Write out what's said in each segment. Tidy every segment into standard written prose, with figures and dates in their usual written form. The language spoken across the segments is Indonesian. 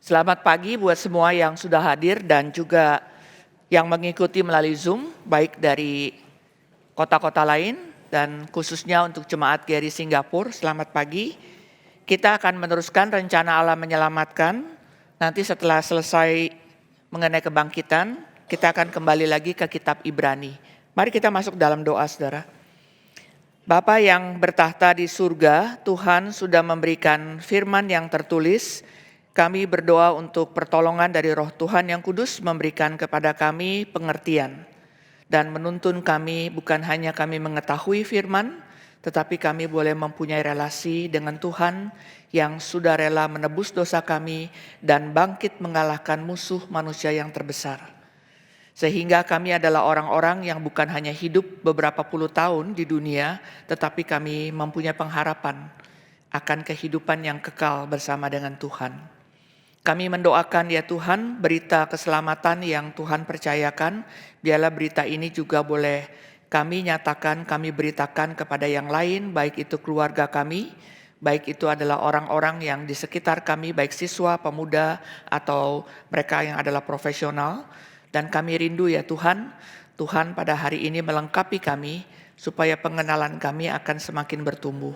Selamat pagi buat semua yang sudah hadir dan juga yang mengikuti melalui Zoom, baik dari kota-kota lain dan khususnya untuk jemaat GRI Singapura. Selamat pagi. Kita akan meneruskan rencana Allah menyelamatkan. Nanti setelah selesai mengenai kebangkitan, kita akan kembali lagi ke kitab Ibrani. Mari kita masuk dalam doa, saudara. Bapa yang bertahta di surga, Tuhan sudah memberikan firman yang tertulis. Kami berdoa untuk pertolongan dari Roh Tuhan yang kudus memberikan kepada kami pengertian dan menuntun kami bukan hanya kami mengetahui firman, tetapi kami boleh mempunyai relasi dengan Tuhan yang sudah rela menebus dosa kami dan bangkit mengalahkan musuh manusia yang terbesar. Sehingga kami adalah orang-orang yang bukan hanya hidup beberapa puluh tahun di dunia, tetapi kami mempunyai pengharapan akan kehidupan yang kekal bersama dengan Tuhan. Kami mendoakan ya Tuhan, berita keselamatan yang Tuhan percayakan, biarlah berita ini juga boleh kami nyatakan, kami beritakan kepada yang lain, baik itu keluarga kami, baik itu adalah orang-orang yang di sekitar kami, baik siswa, pemuda, atau mereka yang adalah profesional. Dan kami rindu ya Tuhan, Tuhan pada hari ini melengkapi kami, supaya pengenalan kami akan semakin bertumbuh.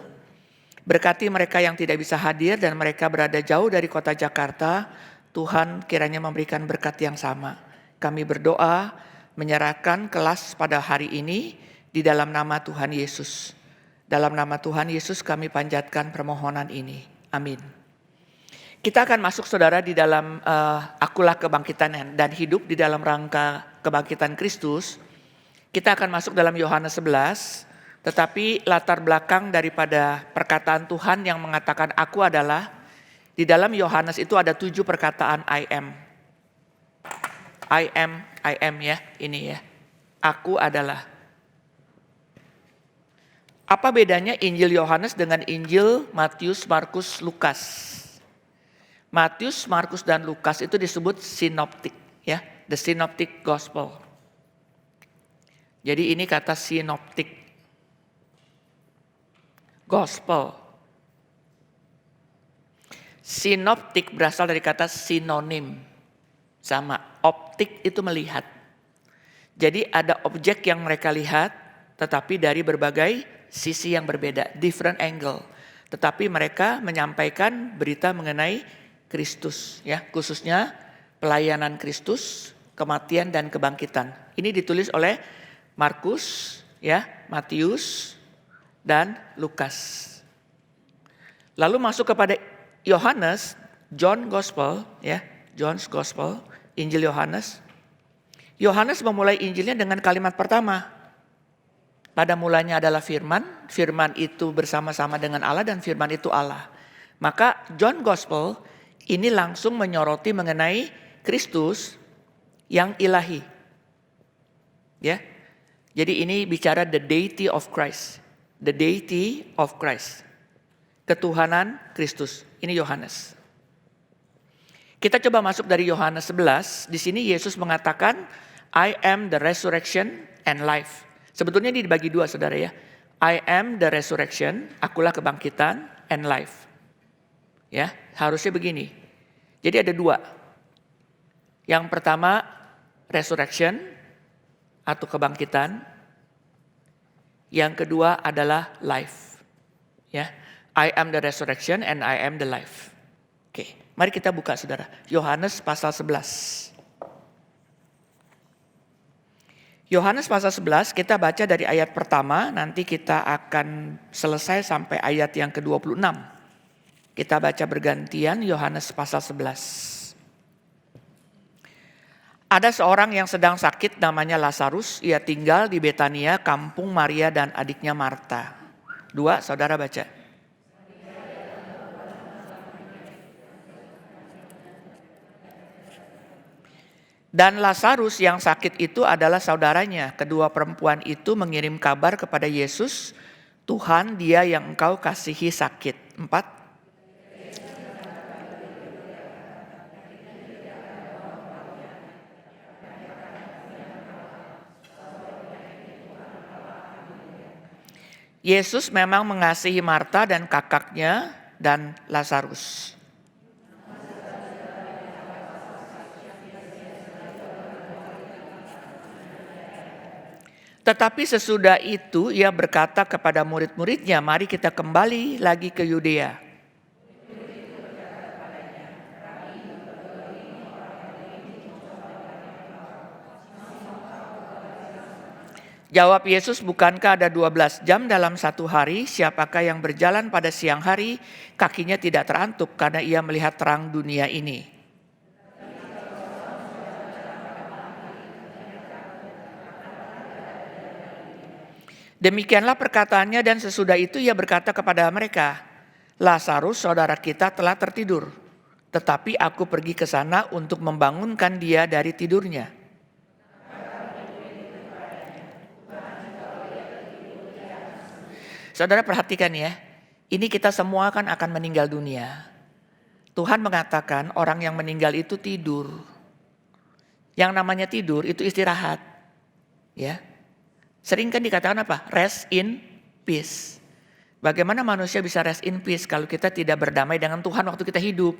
Berkati mereka yang tidak bisa hadir dan mereka berada jauh dari kota Jakarta, Tuhan kiranya memberikan berkat yang sama. Kami berdoa menyerahkan kelas pada hari ini di dalam nama Tuhan Yesus. Dalam nama Tuhan Yesus kami panjatkan permohonan ini. Amin. Kita akan masuk saudara di dalam akulah kebangkitan dan hidup di dalam rangka kebangkitan Kristus. Kita akan masuk dalam Yohanes 11. Tetapi latar belakang daripada perkataan Tuhan yang mengatakan aku adalah, di dalam Yohanes itu ada 7 perkataan I am. I am ya, ini ya. Aku adalah. Apa bedanya Injil Yohanes dengan Injil Matius, Markus, Lukas? Matius, Markus, dan Lukas itu disebut sinoptik ya, the synoptic gospel. Jadi ini kata sinoptik. Gospel. Sinoptik berasal dari kata sinonim. Sama, optik itu melihat. Jadi ada objek yang mereka lihat, tetapi dari berbagai sisi yang berbeda, different angle. Tetapi mereka menyampaikan berita mengenai Kristus, ya, khususnya pelayanan Kristus, kematian dan kebangkitan. Ini ditulis oleh Markus, ya, Matius, dan Lukas. Lalu masuk kepada Yohanes, John Gospel, ya, John's Gospel, Injil Yohanes. Yohanes memulai Injilnya dengan kalimat pertama. Pada mulanya adalah firman, firman itu bersama-sama dengan Allah dan firman itu Allah. Maka John Gospel ini langsung menyoroti mengenai Kristus yang ilahi. Ya. Jadi ini bicara the deity of Christ. The deity of Christ. Ketuhanan Kristus. Ini Yohanes. Kita coba masuk dari Yohanes 11. Di sini Yesus mengatakan, I am the resurrection and life. Sebetulnya ini dibagi dua saudara ya. I am the resurrection, akulah kebangkitan, and life. Ya, harusnya begini. Jadi ada dua. Yang pertama, resurrection atau kebangkitan. Yang kedua adalah life. Ya, I am the resurrection and I am the life. Oke, mari kita buka saudara. Yohanes pasal 11. Yohanes pasal 11 kita baca dari ayat pertama, nanti kita akan selesai sampai ayat yang ke-26. Kita baca bergantian Yohanes pasal 11. Ada seorang yang sedang sakit namanya Lazarus, ia tinggal di Betania, kampung Maria dan adiknya Marta. 2, saudara baca. Dan Lazarus yang sakit itu adalah saudaranya. Kedua perempuan itu mengirim kabar kepada Yesus, Tuhan, dia yang engkau kasihi sakit. 4. Yesus memang mengasihi Marta dan kakaknya dan Lazarus. Tetapi sesudah itu ia berkata kepada murid-muridnya, mari kita kembali lagi ke Yudea. Jawab Yesus, bukankah ada 12 jam dalam satu hari? Siapakah yang berjalan pada siang hari, kakinya tidak terantuk karena ia melihat terang dunia ini. Demikianlah perkataannya dan sesudah itu ia berkata kepada mereka, Lazarus saudara kita telah tertidur, tetapi aku pergi ke sana untuk membangunkan dia dari tidurnya. Saudara perhatikan ya, ini kita semua kan akan meninggal dunia. Tuhan mengatakan orang yang meninggal itu tidur. Yang namanya tidur itu istirahat. Ya. Sering kan dikatakan apa? Rest in peace. Bagaimana manusia bisa rest in peace kalau kita tidak berdamai dengan Tuhan waktu kita hidup?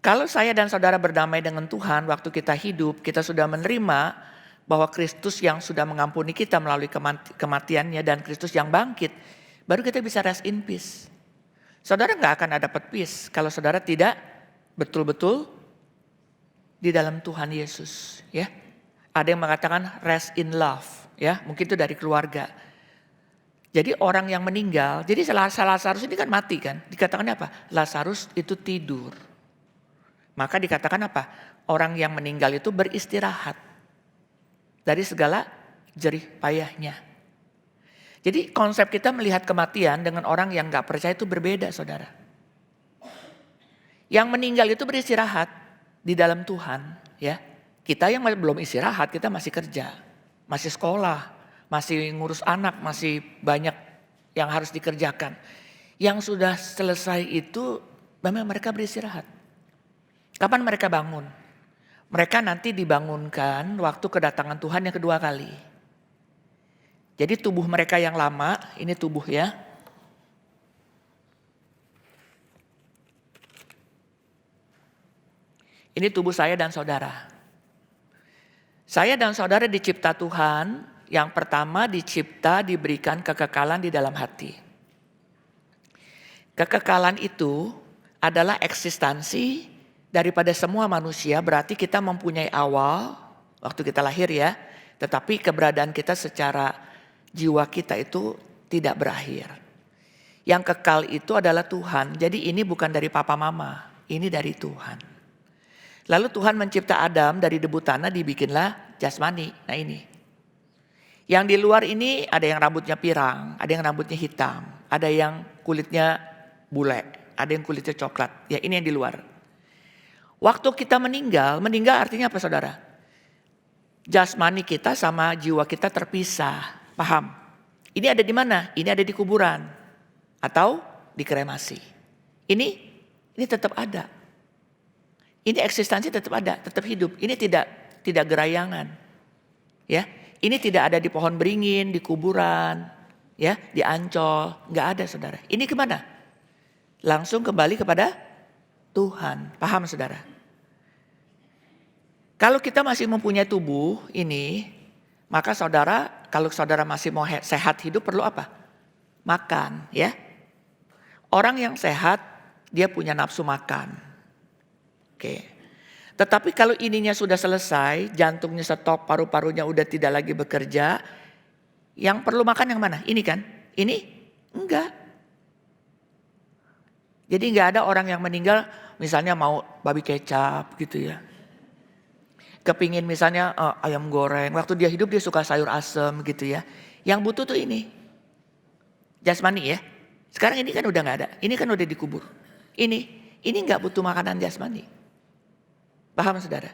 Kalau saya dan saudara berdamai dengan Tuhan waktu kita hidup, kita sudah menerima bahwa Kristus yang sudah mengampuni kita melalui kematiannya dan Kristus yang bangkit, baru kita bisa rest in peace. Saudara gak akan dapat peace kalau saudara tidak betul-betul di dalam Tuhan Yesus. Ya, ada yang mengatakan rest in love, ya mungkin itu dari keluarga. Jadi orang yang meninggal, jadi Lazarus ini kan mati kan, dikatakan apa? Lazarus itu tidur. Maka dikatakan apa? Orang yang meninggal itu beristirahat dari segala jerih payahnya. Jadi konsep kita melihat kematian dengan orang yang gak percaya itu berbeda, saudara. Yang meninggal itu beristirahat di dalam Tuhan. Ya, kita yang belum istirahat, kita masih kerja, masih sekolah, masih ngurus anak, masih banyak yang harus dikerjakan. Yang sudah selesai itu memang mereka beristirahat. Kapan mereka bangun? Mereka nanti dibangunkan waktu kedatangan Tuhan yang kedua kali. Jadi tubuh mereka yang lama, ini tubuh ya. Ini tubuh saya dan saudara. Saya dan saudara dicipta Tuhan, yang pertama dicipta diberikan kekekalan di dalam hati. Kekekalan itu adalah eksistensi daripada semua manusia, berarti kita mempunyai awal waktu kita lahir ya. Tetapi keberadaan kita secara jiwa kita itu tidak berakhir. Yang kekal itu adalah Tuhan. Jadi ini bukan dari papa mama, ini dari Tuhan. Lalu Tuhan mencipta Adam dari debu tanah, dibikinlah jasmani. Nah ini. Yang di luar ini ada yang rambutnya pirang, ada yang rambutnya hitam, ada yang kulitnya bule, ada yang kulitnya coklat. Ya ini yang di luar. Waktu kita meninggal artinya apa saudara? Jasmani kita sama jiwa kita terpisah, paham? Ini ada di mana? Ini ada di kuburan atau di kremasi. Ini tetap ada. Ini eksistensi tetap ada, tetap hidup. Ini tidak gerayangan. Ya, ini tidak ada di pohon beringin, di kuburan, ya, di Ancol, nggak ada saudara. Ini kemana? Langsung kembali kepada Tuhan. Paham saudara? Kalau kita masih mempunyai tubuh ini, maka saudara, kalau saudara masih mau sehat hidup perlu apa? Makan, ya. Orang yang sehat dia punya nafsu makan. Oke. Tetapi kalau ininya sudah selesai, jantungnya stop, paru-parunya udah tidak lagi bekerja, yang perlu makan yang mana? Ini kan? Ini? Enggak. Jadi nggak ada orang yang meninggal misalnya mau babi kecap gitu ya. Kepingin misalnya ayam goreng. Waktu dia hidup dia suka sayur asem gitu ya. Yang butuh tuh ini. Jasmani ya. Sekarang ini kan udah nggak ada. Ini kan udah dikubur. Ini nggak butuh makanan jasmani. Paham saudara?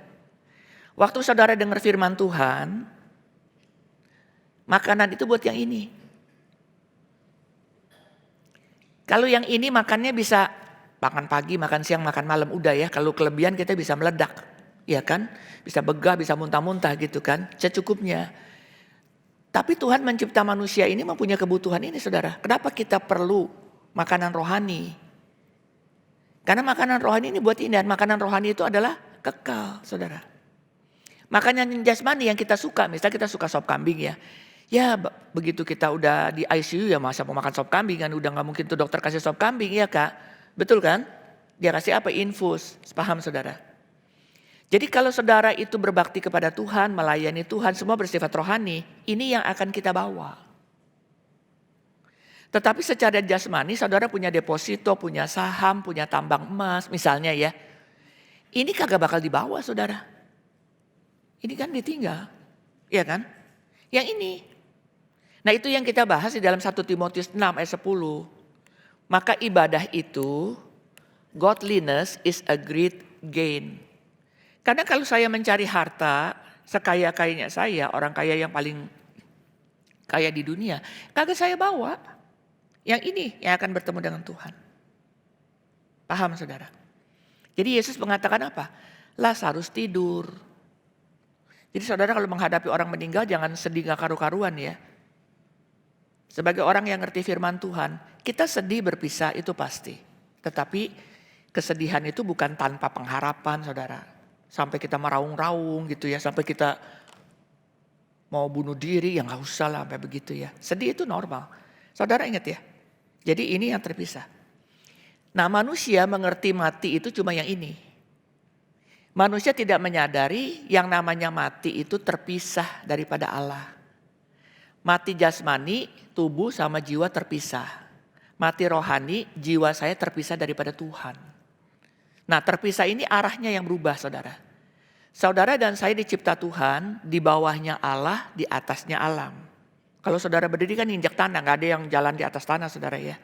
Waktu saudara dengar firman Tuhan, makanan itu buat yang ini. Kalau yang ini makannya bisa makan pagi, makan siang, makan malam udah ya. Kalau kelebihan kita bisa meledak, ya kan? Bisa begah, bisa muntah-muntah gitu kan? Secukupnya. Tapi Tuhan mencipta manusia ini mempunyai kebutuhan ini saudara. Kenapa kita perlu makanan rohani? Karena makanan rohani ini buat ini, dan makanan rohani itu adalah kekal saudara. Makanan jasmani yang kita suka, misalnya kita suka sop kambing ya. Ya begitu kita udah di ICU ya masa mau makan sop kambing kan, udah gak mungkin tuh dokter kasih sop kambing ya Kak. Betul kan? Dia kasih apa? Infus. Paham saudara? Jadi kalau saudara itu berbakti kepada Tuhan, melayani Tuhan, semua bersifat rohani, ini yang akan kita bawa. Tetapi secara jasmani saudara punya deposito, punya saham, punya tambang emas misalnya ya. Ini kagak bakal dibawa saudara. Ini kan ditinggal. Iya kan? Yang ini. Nah itu yang kita bahas di dalam 1 Timotius 6 ayat 10. Maka ibadah itu, godliness is a great gain. Karena kalau saya mencari harta, sekaya-kayanya saya, orang kaya yang paling kaya di dunia, kagak saya bawa. Yang ini yang akan bertemu dengan Tuhan. Paham saudara? Jadi Yesus mengatakan apa? Lazarus tidur. Jadi saudara kalau menghadapi orang meninggal jangan sedih gak karu-karuan ya. Sebagai orang yang ngerti firman Tuhan, kita sedih berpisah itu pasti. Tetapi kesedihan itu bukan tanpa pengharapan saudara. Sampai kita meraung-raung gitu ya, sampai kita mau bunuh diri, ya gak usah lah sampai begitu ya. Sedih itu normal. Saudara ingat ya, jadi ini yang terpisah. Nah manusia mengerti mati itu cuma yang ini. Manusia tidak menyadari yang namanya mati itu terpisah daripada Allah. Mati jasmani, tubuh sama jiwa terpisah. Mati rohani, jiwa saya terpisah daripada Tuhan. Nah terpisah ini arahnya yang berubah saudara. Saudara dan saya dicipta Tuhan, di bawahnya Allah, di atasnya alam. Kalau saudara berdiri kan injak tanah, gak ada yang jalan di atas tanah saudara ya.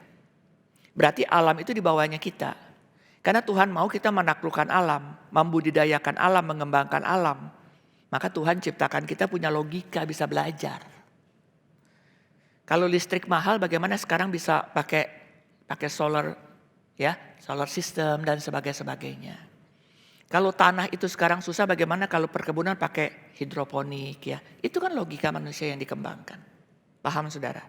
Berarti alam itu di bawahnya kita. Karena Tuhan mau kita menaklukkan alam, membudidayakan alam, mengembangkan alam. Maka Tuhan ciptakan kita punya logika, bisa belajar. Kalau listrik mahal bagaimana sekarang bisa pakai solar ya, solar system dan sebagainya. Kalau tanah itu sekarang susah bagaimana kalau perkebunan pakai hidroponik ya. Itu kan logika manusia yang dikembangkan. Paham saudara?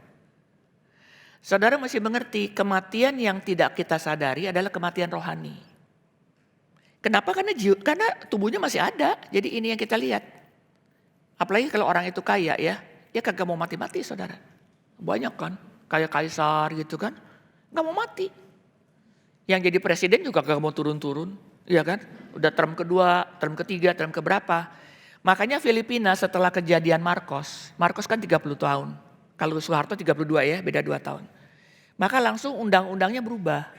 Saudara mesti mengerti kematian yang tidak kita sadari adalah kematian rohani. Kenapa? Karena tubuhnya masih ada. Jadi ini yang kita lihat. Apalagi kalau orang itu kaya ya. Dia kagak mau mati-mati saudara. Banyak kan. Kayak kaisar gitu kan. Gak mau mati. Yang jadi presiden juga gak mau turun-turun. Iya kan. Udah term kedua, term ketiga, term keberapa. Makanya Filipina setelah kejadian Marcos kan 30 tahun. Kalau Soeharto 32 ya, beda 2 tahun. Maka langsung undang-undangnya berubah.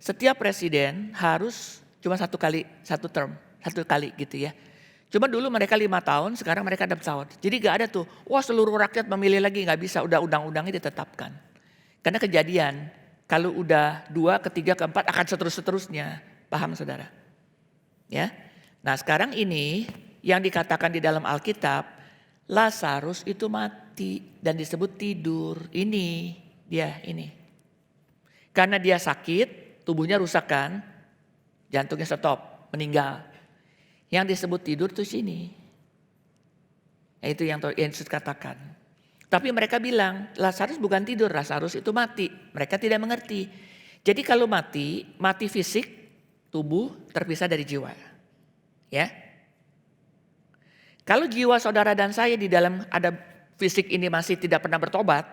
Setiap presiden harus cuma satu kali gitu ya. Cuma dulu mereka 5 tahun, sekarang mereka ada pesawat. Jadi gak ada tuh, wah seluruh rakyat memilih lagi, gak bisa, udah undang-undangnya ditetapkan. Karena kejadian, kalau udah 2, ketiga, keempat akan seterusnya. Paham saudara? Ya. Nah sekarang ini yang dikatakan di dalam Alkitab, Lazarus itu mati dan disebut tidur. Ini. Karena dia sakit, tubuhnya rusak kan. Jantungnya stop, meninggal. Yang disebut tidur itu sini. Itu yang Yesus katakan. Tapi mereka bilang, Lazarus bukan tidur, Lazarus itu mati. Mereka tidak mengerti. Jadi kalau mati fisik, tubuh terpisah dari jiwa. Ya. Kalau jiwa saudara dan saya di dalam ada fisik ini masih tidak pernah bertobat,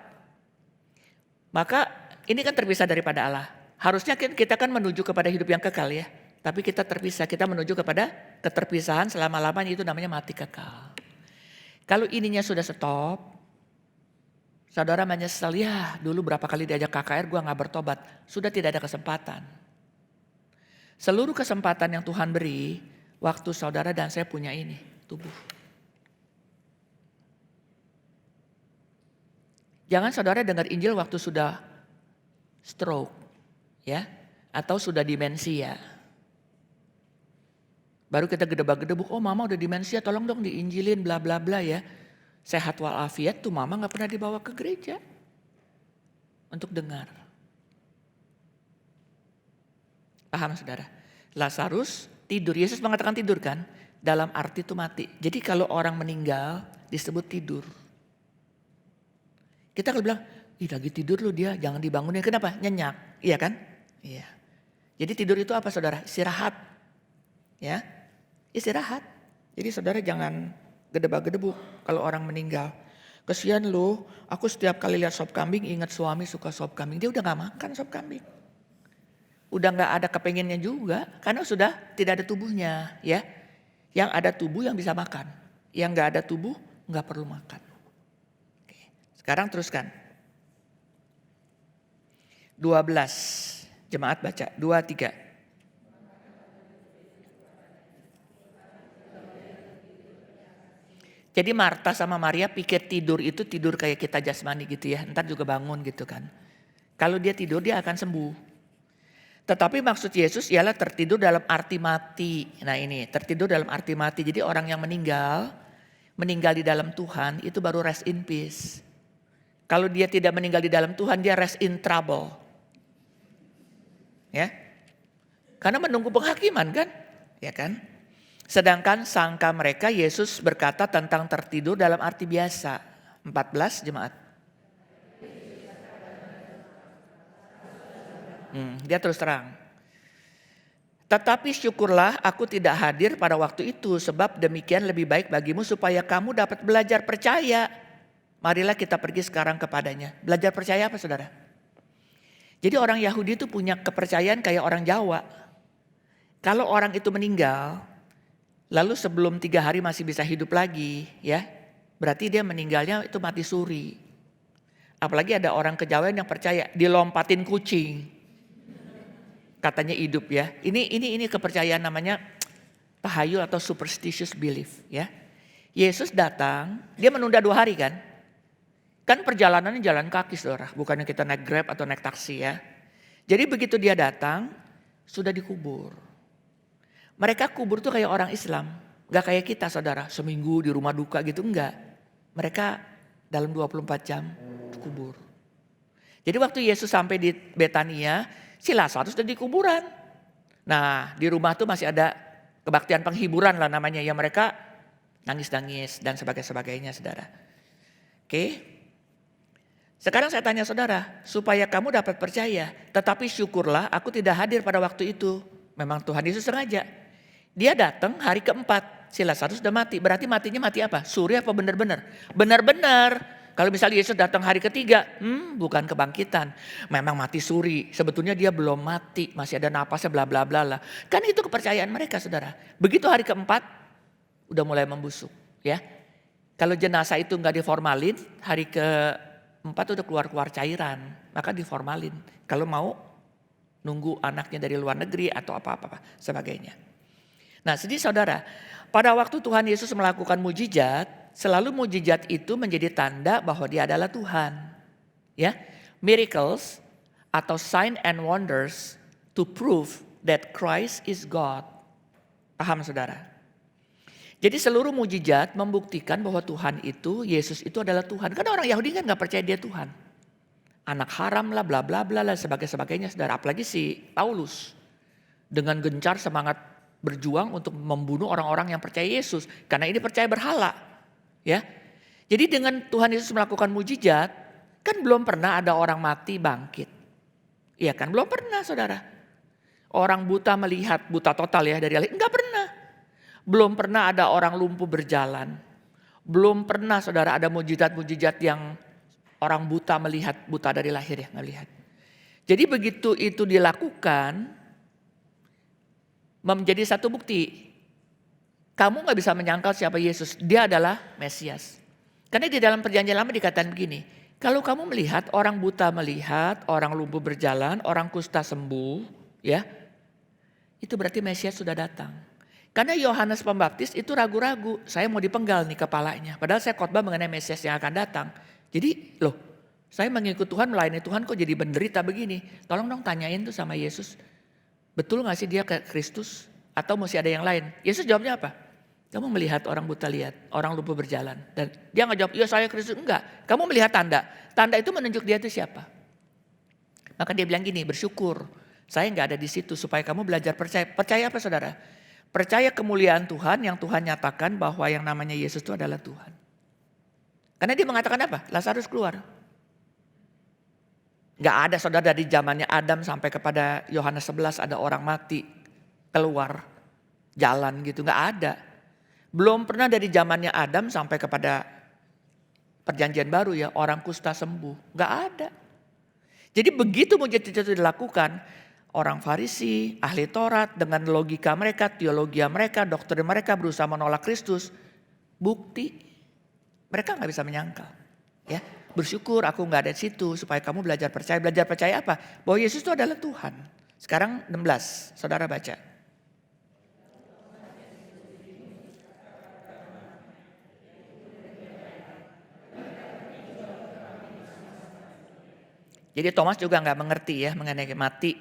maka ini kan terpisah daripada Allah. Harusnya kita kan menuju kepada hidup yang kekal ya. Tapi kita terpisah, kita menuju kepada keterpisahan selama-lamanya, itu namanya mati kekal. Kalau ininya sudah stop, saudara menyesal, ya dulu berapa kali diajak KKR gue gak bertobat. Sudah tidak ada kesempatan. Seluruh kesempatan yang Tuhan beri, waktu saudara dan saya punya ini, tubuh. Jangan saudara dengar Injil waktu sudah stroke ya, atau sudah demensia. Baru kita gedebak-gedebuk, oh mama udah demensia, tolong dong diinjilin bla bla bla ya. Sehat walafiat tuh mama gak pernah dibawa ke gereja untuk dengar. Paham saudara? Lazarus tidur, Yesus mengatakan tidur kan, dalam arti itu mati. Jadi kalau orang meninggal disebut tidur. Kita kalau bilang, ih lagi tidur lu dia, jangan dibangunin. Kenapa? Nyenyak, iya kan? Iya. Jadi tidur itu apa saudara? Istirahat. Ya, istirahat. Jadi saudara jangan gedebak-gedebuk kalau orang meninggal. Kesian loh, aku setiap kali lihat sop kambing ingat suami suka sop kambing. Dia udah gak makan sop kambing. Udah gak ada kepengennya juga karena sudah tidak ada tubuhnya ya. Yang ada tubuh yang bisa makan. Yang gak ada tubuh gak perlu makan. Oke, sekarang teruskan. 12, jemaat baca, 2, 3. Jadi Marta sama Maria pikir tidur itu tidur kayak kita jasmani gitu ya. Ntar juga bangun gitu kan. Kalau dia tidur dia akan sembuh. Tetapi maksud Yesus ialah tertidur dalam arti mati. Nah ini tertidur dalam arti mati. Jadi orang yang meninggal di dalam Tuhan itu baru rest in peace. Kalau dia tidak meninggal di dalam Tuhan dia rest in trouble. Ya. Karena menunggu penghakiman kan? Ya kan? Sedangkan sangka mereka Yesus berkata tentang tertidur dalam arti biasa. 14 jemaat. Dia terus terang. Tetapi syukurlah aku tidak hadir pada waktu itu. Sebab demikian lebih baik bagimu supaya kamu dapat belajar percaya. Marilah kita pergi sekarang kepadanya. Belajar percaya apa saudara? Jadi orang Yahudi itu punya kepercayaan kayak orang Jawa. Kalau orang itu meninggal, lalu sebelum 3 hari masih bisa hidup lagi ya. Berarti dia meninggalnya itu mati suri. Apalagi ada orang kejawen yang percaya dilompatin kucing. Katanya hidup ya. Ini kepercayaan namanya tahayul atau superstitious belief ya. Yesus datang, dia menunda 2 hari kan. Kan perjalanannya jalan kaki saudara. Bukannya kita naik Grab atau naik taksi ya. Jadi begitu dia datang sudah dikubur. Mereka kubur tuh kayak orang Islam. Gak kayak kita saudara, seminggu di rumah duka gitu, enggak. Mereka dalam 24 jam kubur. Jadi waktu Yesus sampai di Betania, si Lazarus udah di kuburan. Nah di rumah tuh masih ada kebaktian penghiburan lah namanya. Ya mereka nangis-nangis dan sebagainya saudara. Oke. Sekarang saya tanya saudara, supaya kamu dapat percaya. Tetapi syukurlah aku tidak hadir pada waktu itu. Memang Tuhan Yesus sengaja. Dia datang hari keempat, si Lazarus sudah mati. Berarti matinya mati apa? Suri apa benar-benar? Benar-benar. Kalau misalnya Yesus datang hari ketiga, bukan kebangkitan. Memang mati suri. Sebetulnya dia belum mati, masih ada napasnya bla bla bla lah. Kan itu kepercayaan mereka saudara. Begitu hari keempat, udah mulai membusuk ya. Kalau jenazah itu nggak diformalin, hari keempat udah keluar cairan, maka diformalin. Kalau mau nunggu anaknya dari luar negeri atau apa-apa sebagainya. Nah jadi saudara, pada waktu Tuhan Yesus melakukan mujizat, selalu mujizat itu menjadi tanda bahwa dia adalah Tuhan. Ya, miracles atau sign and wonders to prove that Christ is God. Paham saudara? Jadi seluruh mujizat membuktikan bahwa Tuhan itu, Yesus itu adalah Tuhan. Karena orang Yahudi kan gak percaya dia Tuhan. Anak haram lah, bla bla bla lah, sebagainya saudara. Apalagi si Paulus dengan gencar semangat berjuang untuk membunuh orang-orang yang percaya Yesus. Karena ini percaya berhala. Ya. Jadi dengan Tuhan Yesus melakukan mujizat, kan belum pernah ada orang mati bangkit. Iya kan, belum pernah saudara. Orang buta melihat, buta total ya dari lahir, enggak pernah. Belum pernah ada orang lumpuh berjalan. Belum pernah saudara ada mujizat-mujizat yang orang buta melihat, buta dari lahir ya, melihat. Jadi begitu itu dilakukan, menjadi satu bukti. Kamu gak bisa menyangkal siapa Yesus. Dia adalah Mesias. Karena di dalam perjanjian lama dikatakan begini. Kalau kamu melihat orang buta melihat, orang lumpuh berjalan, orang kusta sembuh. Ya, itu berarti Mesias sudah datang. Karena Yohanes Pembaptis itu ragu-ragu. Saya mau dipenggal nih kepalanya. Padahal saya khotbah mengenai Mesias yang akan datang. Jadi loh, saya mengikut Tuhan, melayani Tuhan kok jadi menderita begini. Tolong dong tanyain tuh sama Yesus. Betul gak sih dia ke Kristus? Atau masih ada yang lain? Yesus jawabnya apa? Kamu melihat orang buta lihat, orang lumpuh berjalan. Dan dia gak jawab, iya saya Kristus. Enggak, kamu melihat tanda. Tanda itu menunjuk dia itu siapa? Maka dia bilang gini, bersyukur. Saya gak ada di situ supaya kamu belajar percaya. Percaya apa saudara? Percaya kemuliaan Tuhan yang Tuhan nyatakan bahwa yang namanya Yesus itu adalah Tuhan. Karena dia mengatakan apa? Lazarus keluar. Gak ada saudara dari zamannya Adam sampai kepada Yohanes 11 ada orang mati keluar jalan gitu. Gak ada. Belum pernah dari zamannya Adam sampai kepada perjanjian baru ya orang kusta sembuh. Gak ada. Jadi begitu mujizat itu dilakukan, orang Farisi, ahli Taurat dengan logika mereka, teologi mereka, doktrin mereka berusaha menolak Kristus. Bukti mereka gak bisa menyangkal. Ya, bersyukur aku gak ada di situ supaya kamu belajar percaya. Belajar percaya apa? Bahwa Yesus itu adalah Tuhan. Sekarang 16, saudara baca. Jadi Thomas juga nggak mengerti ya mengenai mati.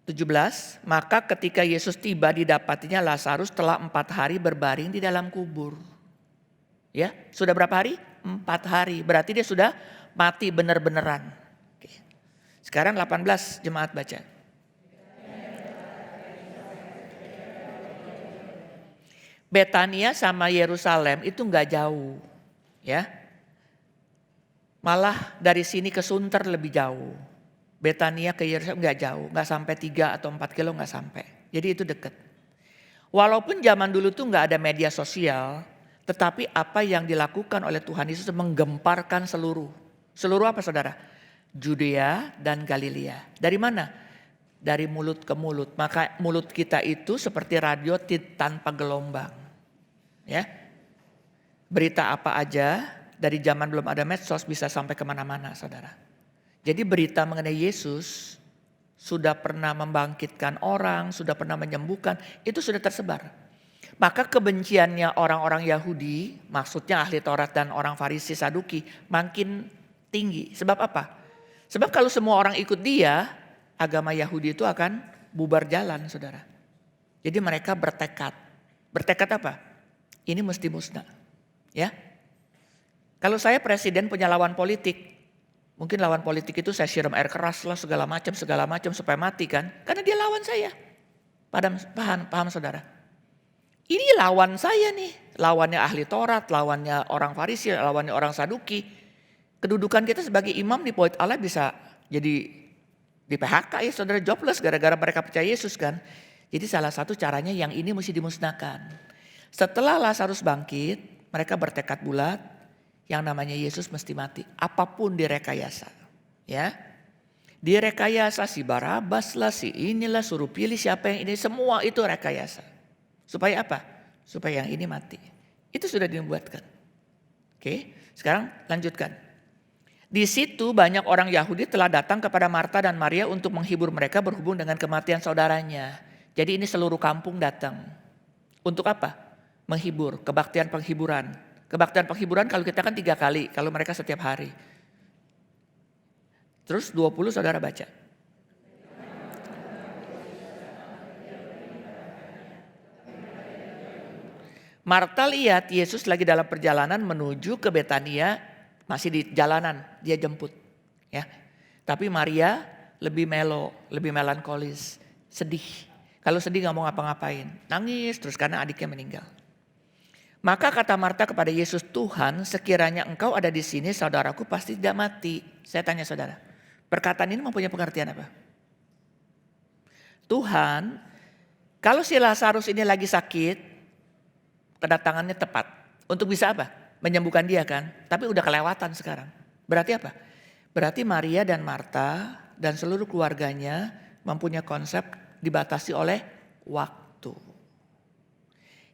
17, maka ketika Yesus tiba didapatinya Lazarus telah 4 hari berbaring di dalam kubur. Ya, sudah berapa hari? 4 hari. Berarti dia sudah mati benar-beneran. Oke. Sekarang 18 jemaat baca. Betania sama Yerusalem itu nggak jauh. Ya. Malah dari sini ke Sunter lebih jauh. Betania ke Yerusalem nggak jauh, nggak sampai 3 atau 4 kilo nggak sampai. Jadi itu dekat. Walaupun zaman dulu tuh nggak ada media sosial, tetapi apa yang dilakukan oleh Tuhan Yesus menggemparkan seluruh apa saudara? Judea dan Galilea. Dari mana? Dari mulut ke mulut. Maka mulut kita itu seperti radio tanpa gelombang. Ya, berita apa aja. Dari zaman belum ada medsos bisa sampai kemana-mana saudara. Jadi berita mengenai Yesus sudah pernah membangkitkan orang, sudah pernah menyembuhkan, itu sudah tersebar. Maka kebenciannya orang-orang Yahudi, maksudnya ahli Taurat dan orang Farisi Saduki makin tinggi. Sebab apa? Sebab kalau semua orang ikut dia, agama Yahudi itu akan bubar jalan saudara. Jadi mereka bertekad. Bertekad apa? Ini mesti musnah. Ya. Kalau saya presiden punya lawan politik, mungkin lawan politik itu saya siram air keras lah segala macam supaya mati kan. Karena dia lawan saya. Paham saudara? Ini lawan saya nih. Lawannya ahli Taurat, lawannya orang Farisi, lawannya orang Saduki. Kedudukan kita sebagai imam di Poit Allah bisa jadi di PHK ya saudara, jobless gara-gara mereka percaya Yesus kan. Jadi salah satu caranya yang ini mesti dimusnahkan. Setelah Lazarus bangkit, mereka bertekad bulat. Yang namanya Yesus mesti mati. Apapun direkayasa. Ya. Direkayasa si Barabas lah, si inilah, suruh pilih siapa yang ini. Semua itu rekayasa. Supaya apa? Supaya yang ini mati. Itu sudah dibuatkan. Oke, sekarang lanjutkan. Di situ banyak orang Yahudi telah datang kepada Marta dan Maria untuk menghibur mereka berhubung dengan kematian saudaranya. Jadi ini seluruh kampung datang. Untuk apa? Menghibur, kebaktian penghiburan. Kebaktian penghiburan kalau kita kan 3 kali, kalau mereka setiap hari. Terus 20 saudara baca. Marta lihat Yesus lagi dalam perjalanan menuju ke Betania, masih di jalanan, dia jemput. Ya. Tapi Maria lebih melo, lebih melankolis, sedih. Kalau sedih gak mau ngapa-ngapain, nangis terus karena adiknya meninggal. Maka kata Marta kepada Yesus, Tuhan sekiranya engkau ada di sini saudaraku pasti tidak mati. Saya tanya saudara, perkataan ini mempunyai pengertian apa? Tuhan, kalau si Lazarus ini lagi sakit, kedatangannya tepat. Untuk bisa apa? Menyembuhkan dia kan. Tapi udah kelewatan sekarang. Berarti apa? Berarti Maria dan Marta dan seluruh keluarganya mempunyai konsep dibatasi oleh waktu.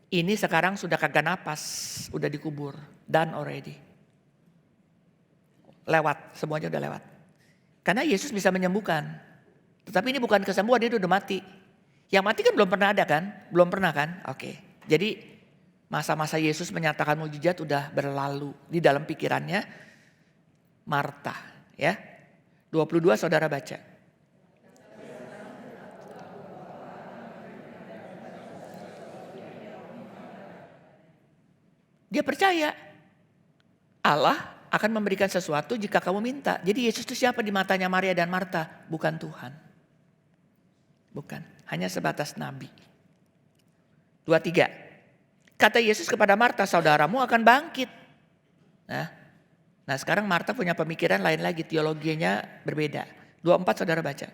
Ini sekarang sudah kagak napas, udah dikubur, done already. Lewat, semuanya udah lewat. Karena Yesus bisa menyembuhkan. Tetapi ini bukan kesembuhan, dia udah mati. Yang mati kan belum pernah ada kan? Belum pernah kan? Oke. Jadi masa-masa Yesus menyatakan mujizat udah berlalu di dalam pikirannya Marta. Ya, 22 saudara baca. Dia percaya Allah akan memberikan sesuatu jika kamu minta. Jadi Yesus itu siapa di matanya Maria dan Marta? Bukan Tuhan. Bukan, hanya sebatas nabi. 23. Kata Yesus kepada Marta, saudaramu akan bangkit. Nah sekarang Marta punya pemikiran lain lagi, teologinya berbeda. 24 saudara baca.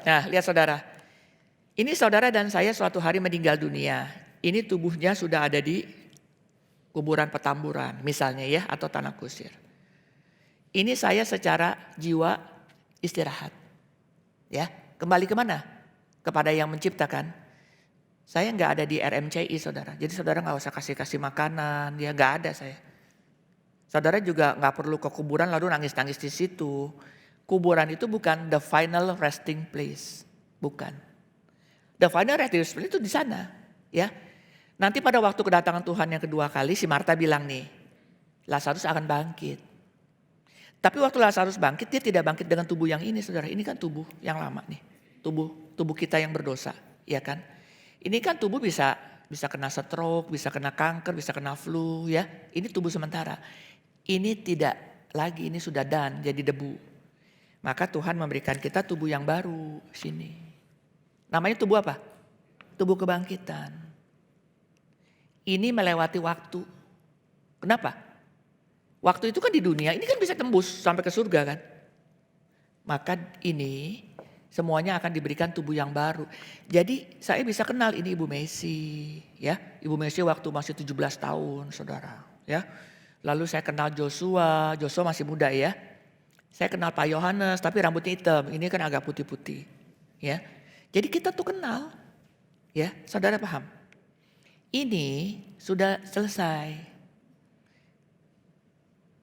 Nah, lihat saudara. Ini saudara dan saya suatu hari meninggal dunia. Ini tubuhnya sudah ada di kuburan Petamburan misalnya ya, atau tanah kusir. Ini saya secara jiwa istirahat. Ya, kembali kemana? Kepada yang menciptakan. Saya nggak ada di RMCI saudara. Jadi saudara nggak usah kasih makanan, ya nggak ada saya. Saudara juga nggak perlu ke kuburan lalu nangis-nangis di situ. Kuburan itu bukan the final resting place, bukan. The final resting place itu di sana, ya. Nanti pada waktu kedatangan Tuhan yang kedua kali, si Marta bilang nih, Lazarus akan bangkit. Tapi waktu Lazarus bangkit, dia tidak bangkit dengan tubuh yang ini, saudara. Ini kan tubuh yang lama nih, tubuh kita yang berdosa, ya kan? Ini kan tubuh bisa kena stroke, bisa kena kanker, bisa kena flu, ya. Ini tubuh sementara. Ini tidak lagi, ini sudah done, jadi debu. Maka Tuhan memberikan kita tubuh yang baru sini. Namanya tubuh apa? Tubuh kebangkitan. Ini melewati waktu. Kenapa? Waktu itu kan di dunia, ini kan bisa tembus sampai ke surga kan. Maka ini semuanya akan diberikan tubuh yang baru. Jadi saya bisa kenal ini Ibu Messi, ya. Ibu Messi waktu masih 17 tahun, saudara, ya. Lalu saya kenal Joshua masih muda ya. Saya kenal Pak Yohanes tapi rambutnya hitam, ini kan agak putih-putih, ya. Jadi kita tuh kenal, ya, saudara paham? Ini sudah selesai.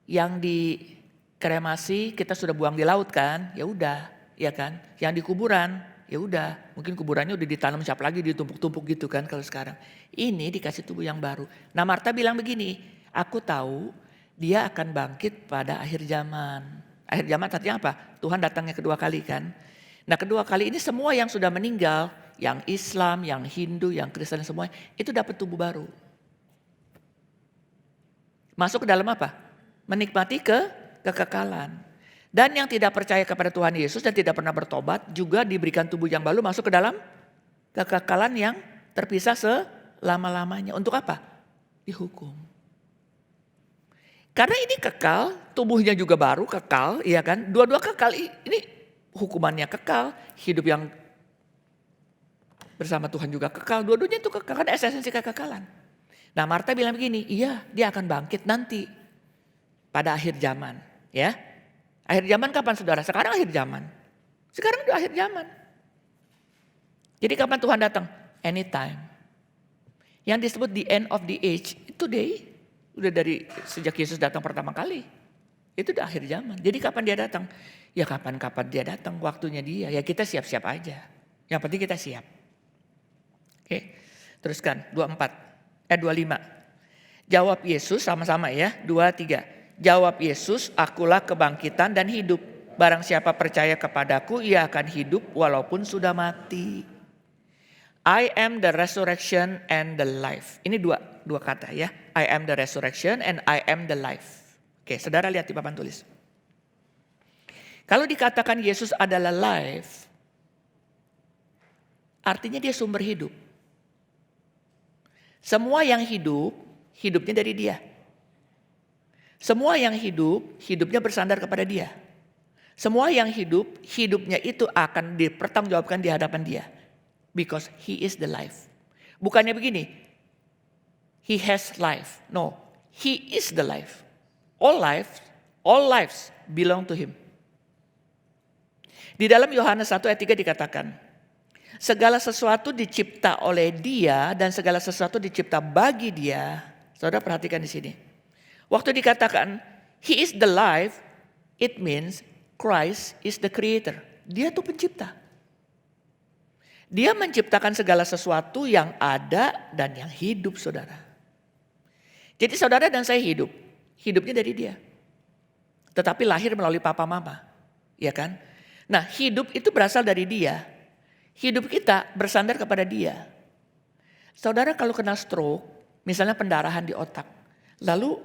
Yang dikremasi kita sudah buang di laut kan, ya udah, ya kan. Yang di kuburan, ya udah, mungkin kuburannya udah ditanam siap lagi, ditumpuk-tumpuk gitu kan kalau sekarang. Ini dikasih tubuh yang baru. Nah Marta bilang begini, aku tahu dia akan bangkit pada akhir zaman. Akhir zaman artinya apa? Tuhan datangnya kedua kali kan. Nah kedua kali ini semua yang sudah meninggal, yang Islam, yang Hindu, yang Kristen semua itu dapat tubuh baru. Masuk ke dalam apa? Menikmati kekekalan. Dan yang tidak percaya kepada Tuhan Yesus dan tidak pernah bertobat juga diberikan tubuh yang baru masuk ke dalam kekekalan yang terpisah selama-lamanya. Untuk apa? Dihukum. Karena ini kekal, tubuhnya juga baru kekal, iya kan? Dua-dua kekal, ini hukumannya kekal, hidup yang bersama Tuhan juga kekal. Dua-duanya itu kekal, kan esensi kekekalan. Nah Marta bilang begini, iya dia akan bangkit nanti pada akhir zaman, ya. Akhir zaman kapan saudara? Sekarang akhir zaman. Sekarang udah akhir zaman. Jadi kapan Tuhan datang? Anytime. Yang disebut the end of the age, today. Udah dari sejak Yesus datang pertama kali. Itu udah akhir zaman. Jadi kapan dia datang? Ya kapan-kapan dia datang, waktunya dia. Ya kita siap-siap aja. Yang penting kita siap. Oke, teruskan 25. Jawab Yesus sama-sama ya, 23. Jawab Yesus, akulah kebangkitan dan hidup. Barang siapa percaya kepadaku, ia akan hidup walaupun sudah mati. I am the resurrection and the life. Ini dua kata ya. I am the resurrection and I am the life. Oke, saudara lihat di papan tulis. Kalau dikatakan Yesus adalah life, artinya dia sumber hidup. Semua yang hidup, hidupnya dari dia. Semua yang hidup, hidupnya bersandar kepada dia. Semua yang hidup, hidupnya itu akan dipertanggungjawabkan di hadapan dia. Because he is the life. Bukannya begini, he has life. No, he is the life. All lives belong to him. Di dalam Yohanes 1 ayat 3 dikatakan, segala sesuatu dicipta oleh dia dan segala sesuatu dicipta bagi dia. Saudara perhatikan di sini. Waktu dikatakan he is the life, it means Christ is the creator. Dia tuh pencipta. Dia menciptakan segala sesuatu yang ada dan yang hidup, saudara. Jadi saudara dan saya hidup. Hidupnya dari dia. Tetapi lahir melalui papa mama. Ya kan? Nah hidup itu berasal dari dia. Hidup kita bersandar kepada dia. Saudara kalau kena stroke, misalnya pendarahan di otak. Lalu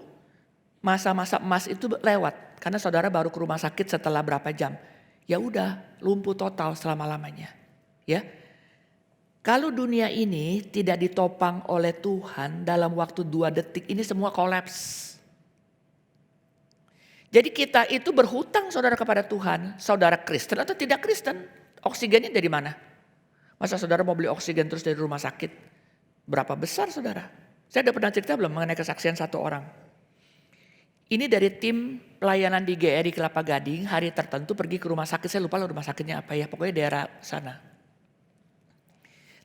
masa-masa emas itu lewat. Karena saudara baru ke rumah sakit setelah berapa jam. Ya udah lumpuh total selama-lamanya. Ya. Kalau dunia ini tidak ditopang oleh Tuhan dalam waktu 2 detik ini semua kolaps. Jadi kita itu berhutang saudara kepada Tuhan. Saudara Kristen atau tidak Kristen. Oksigennya dari mana? Masa saudara mau beli oksigen terus dari rumah sakit? Berapa besar saudara? Saya udah pernah cerita belum mengenai kesaksian satu orang. Ini dari tim pelayanan di GRI Kelapa Gading, hari tertentu pergi ke rumah sakit, saya lupa lah rumah sakitnya apa ya, pokoknya daerah sana.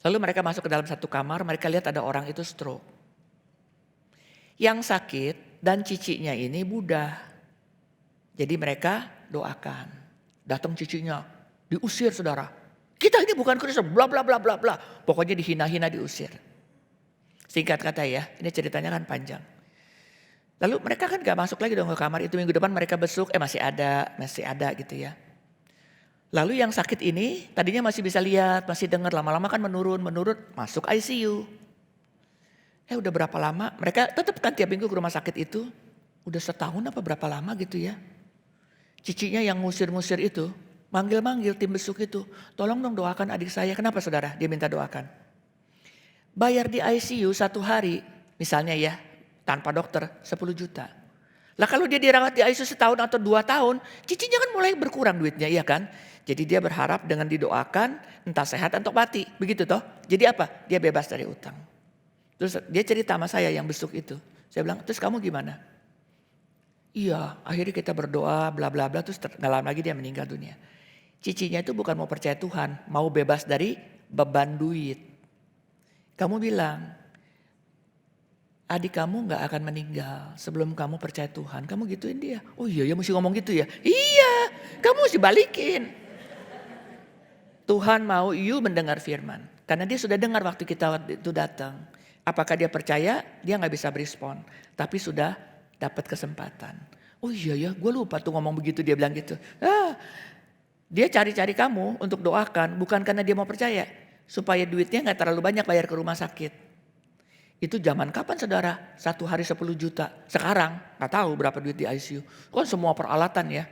Lalu mereka masuk ke dalam satu kamar, mereka lihat ada orang itu stroke. Yang sakit dan cicinya ini Buddha. Jadi mereka doakan. Datang cicinya, diusir saudara. Kita ini bukan Kristen, bla bla bla bla bla. Pokoknya dihina-hina, diusir. Singkat kata ya, ini ceritanya kan panjang. Lalu mereka kan gak masuk lagi dong ke kamar itu, minggu depan mereka besuk, masih ada gitu ya. Lalu yang sakit ini tadinya masih bisa lihat, masih dengar, lama-lama kan menurun, masuk ICU. Udah berapa lama, mereka tetap kan tiap minggu ke rumah sakit itu, udah setahun apa berapa lama gitu ya. Cicinya yang ngusir-ngusir itu, manggil-manggil tim besuk itu, tolong dong doakan adik saya. Kenapa saudara? Dia minta doakan. Bayar di ICU 1 hari, misalnya ya, tanpa dokter 10 juta. Lah kalau dia dirawat di ICU setahun atau 2 tahun, cicinya kan mulai berkurang duitnya, iya kan? Jadi dia berharap dengan didoakan entah sehat atau mati, begitu toh. Jadi apa? Dia bebas dari utang. Terus dia cerita sama saya yang besuk itu. Saya bilang, terus kamu gimana? Iya, akhirnya kita berdoa bla bla bla, terus gak lama lagi dia meninggal dunia. Cicinya itu bukan mau percaya Tuhan, mau bebas dari beban duit. Kamu bilang, adik kamu gak akan meninggal sebelum kamu percaya Tuhan. Kamu gituin dia. Oh iya ya mesti ngomong gitu ya. Iya, kamu mesti balikin. Tuhan mau you mendengar firman. Karena dia sudah dengar waktu kita itu datang. Apakah dia percaya? Dia gak bisa berespon. Tapi sudah dapat kesempatan. Oh iya ya, gue lupa tuh ngomong begitu, dia bilang gitu. Dia cari-cari kamu untuk doakan, bukan karena dia mau percaya. Supaya duitnya gak terlalu banyak bayar ke rumah sakit. Itu zaman kapan saudara? 1 hari 10 juta. Sekarang gak tahu berapa duit di ICU. Kan semua peralatan ya.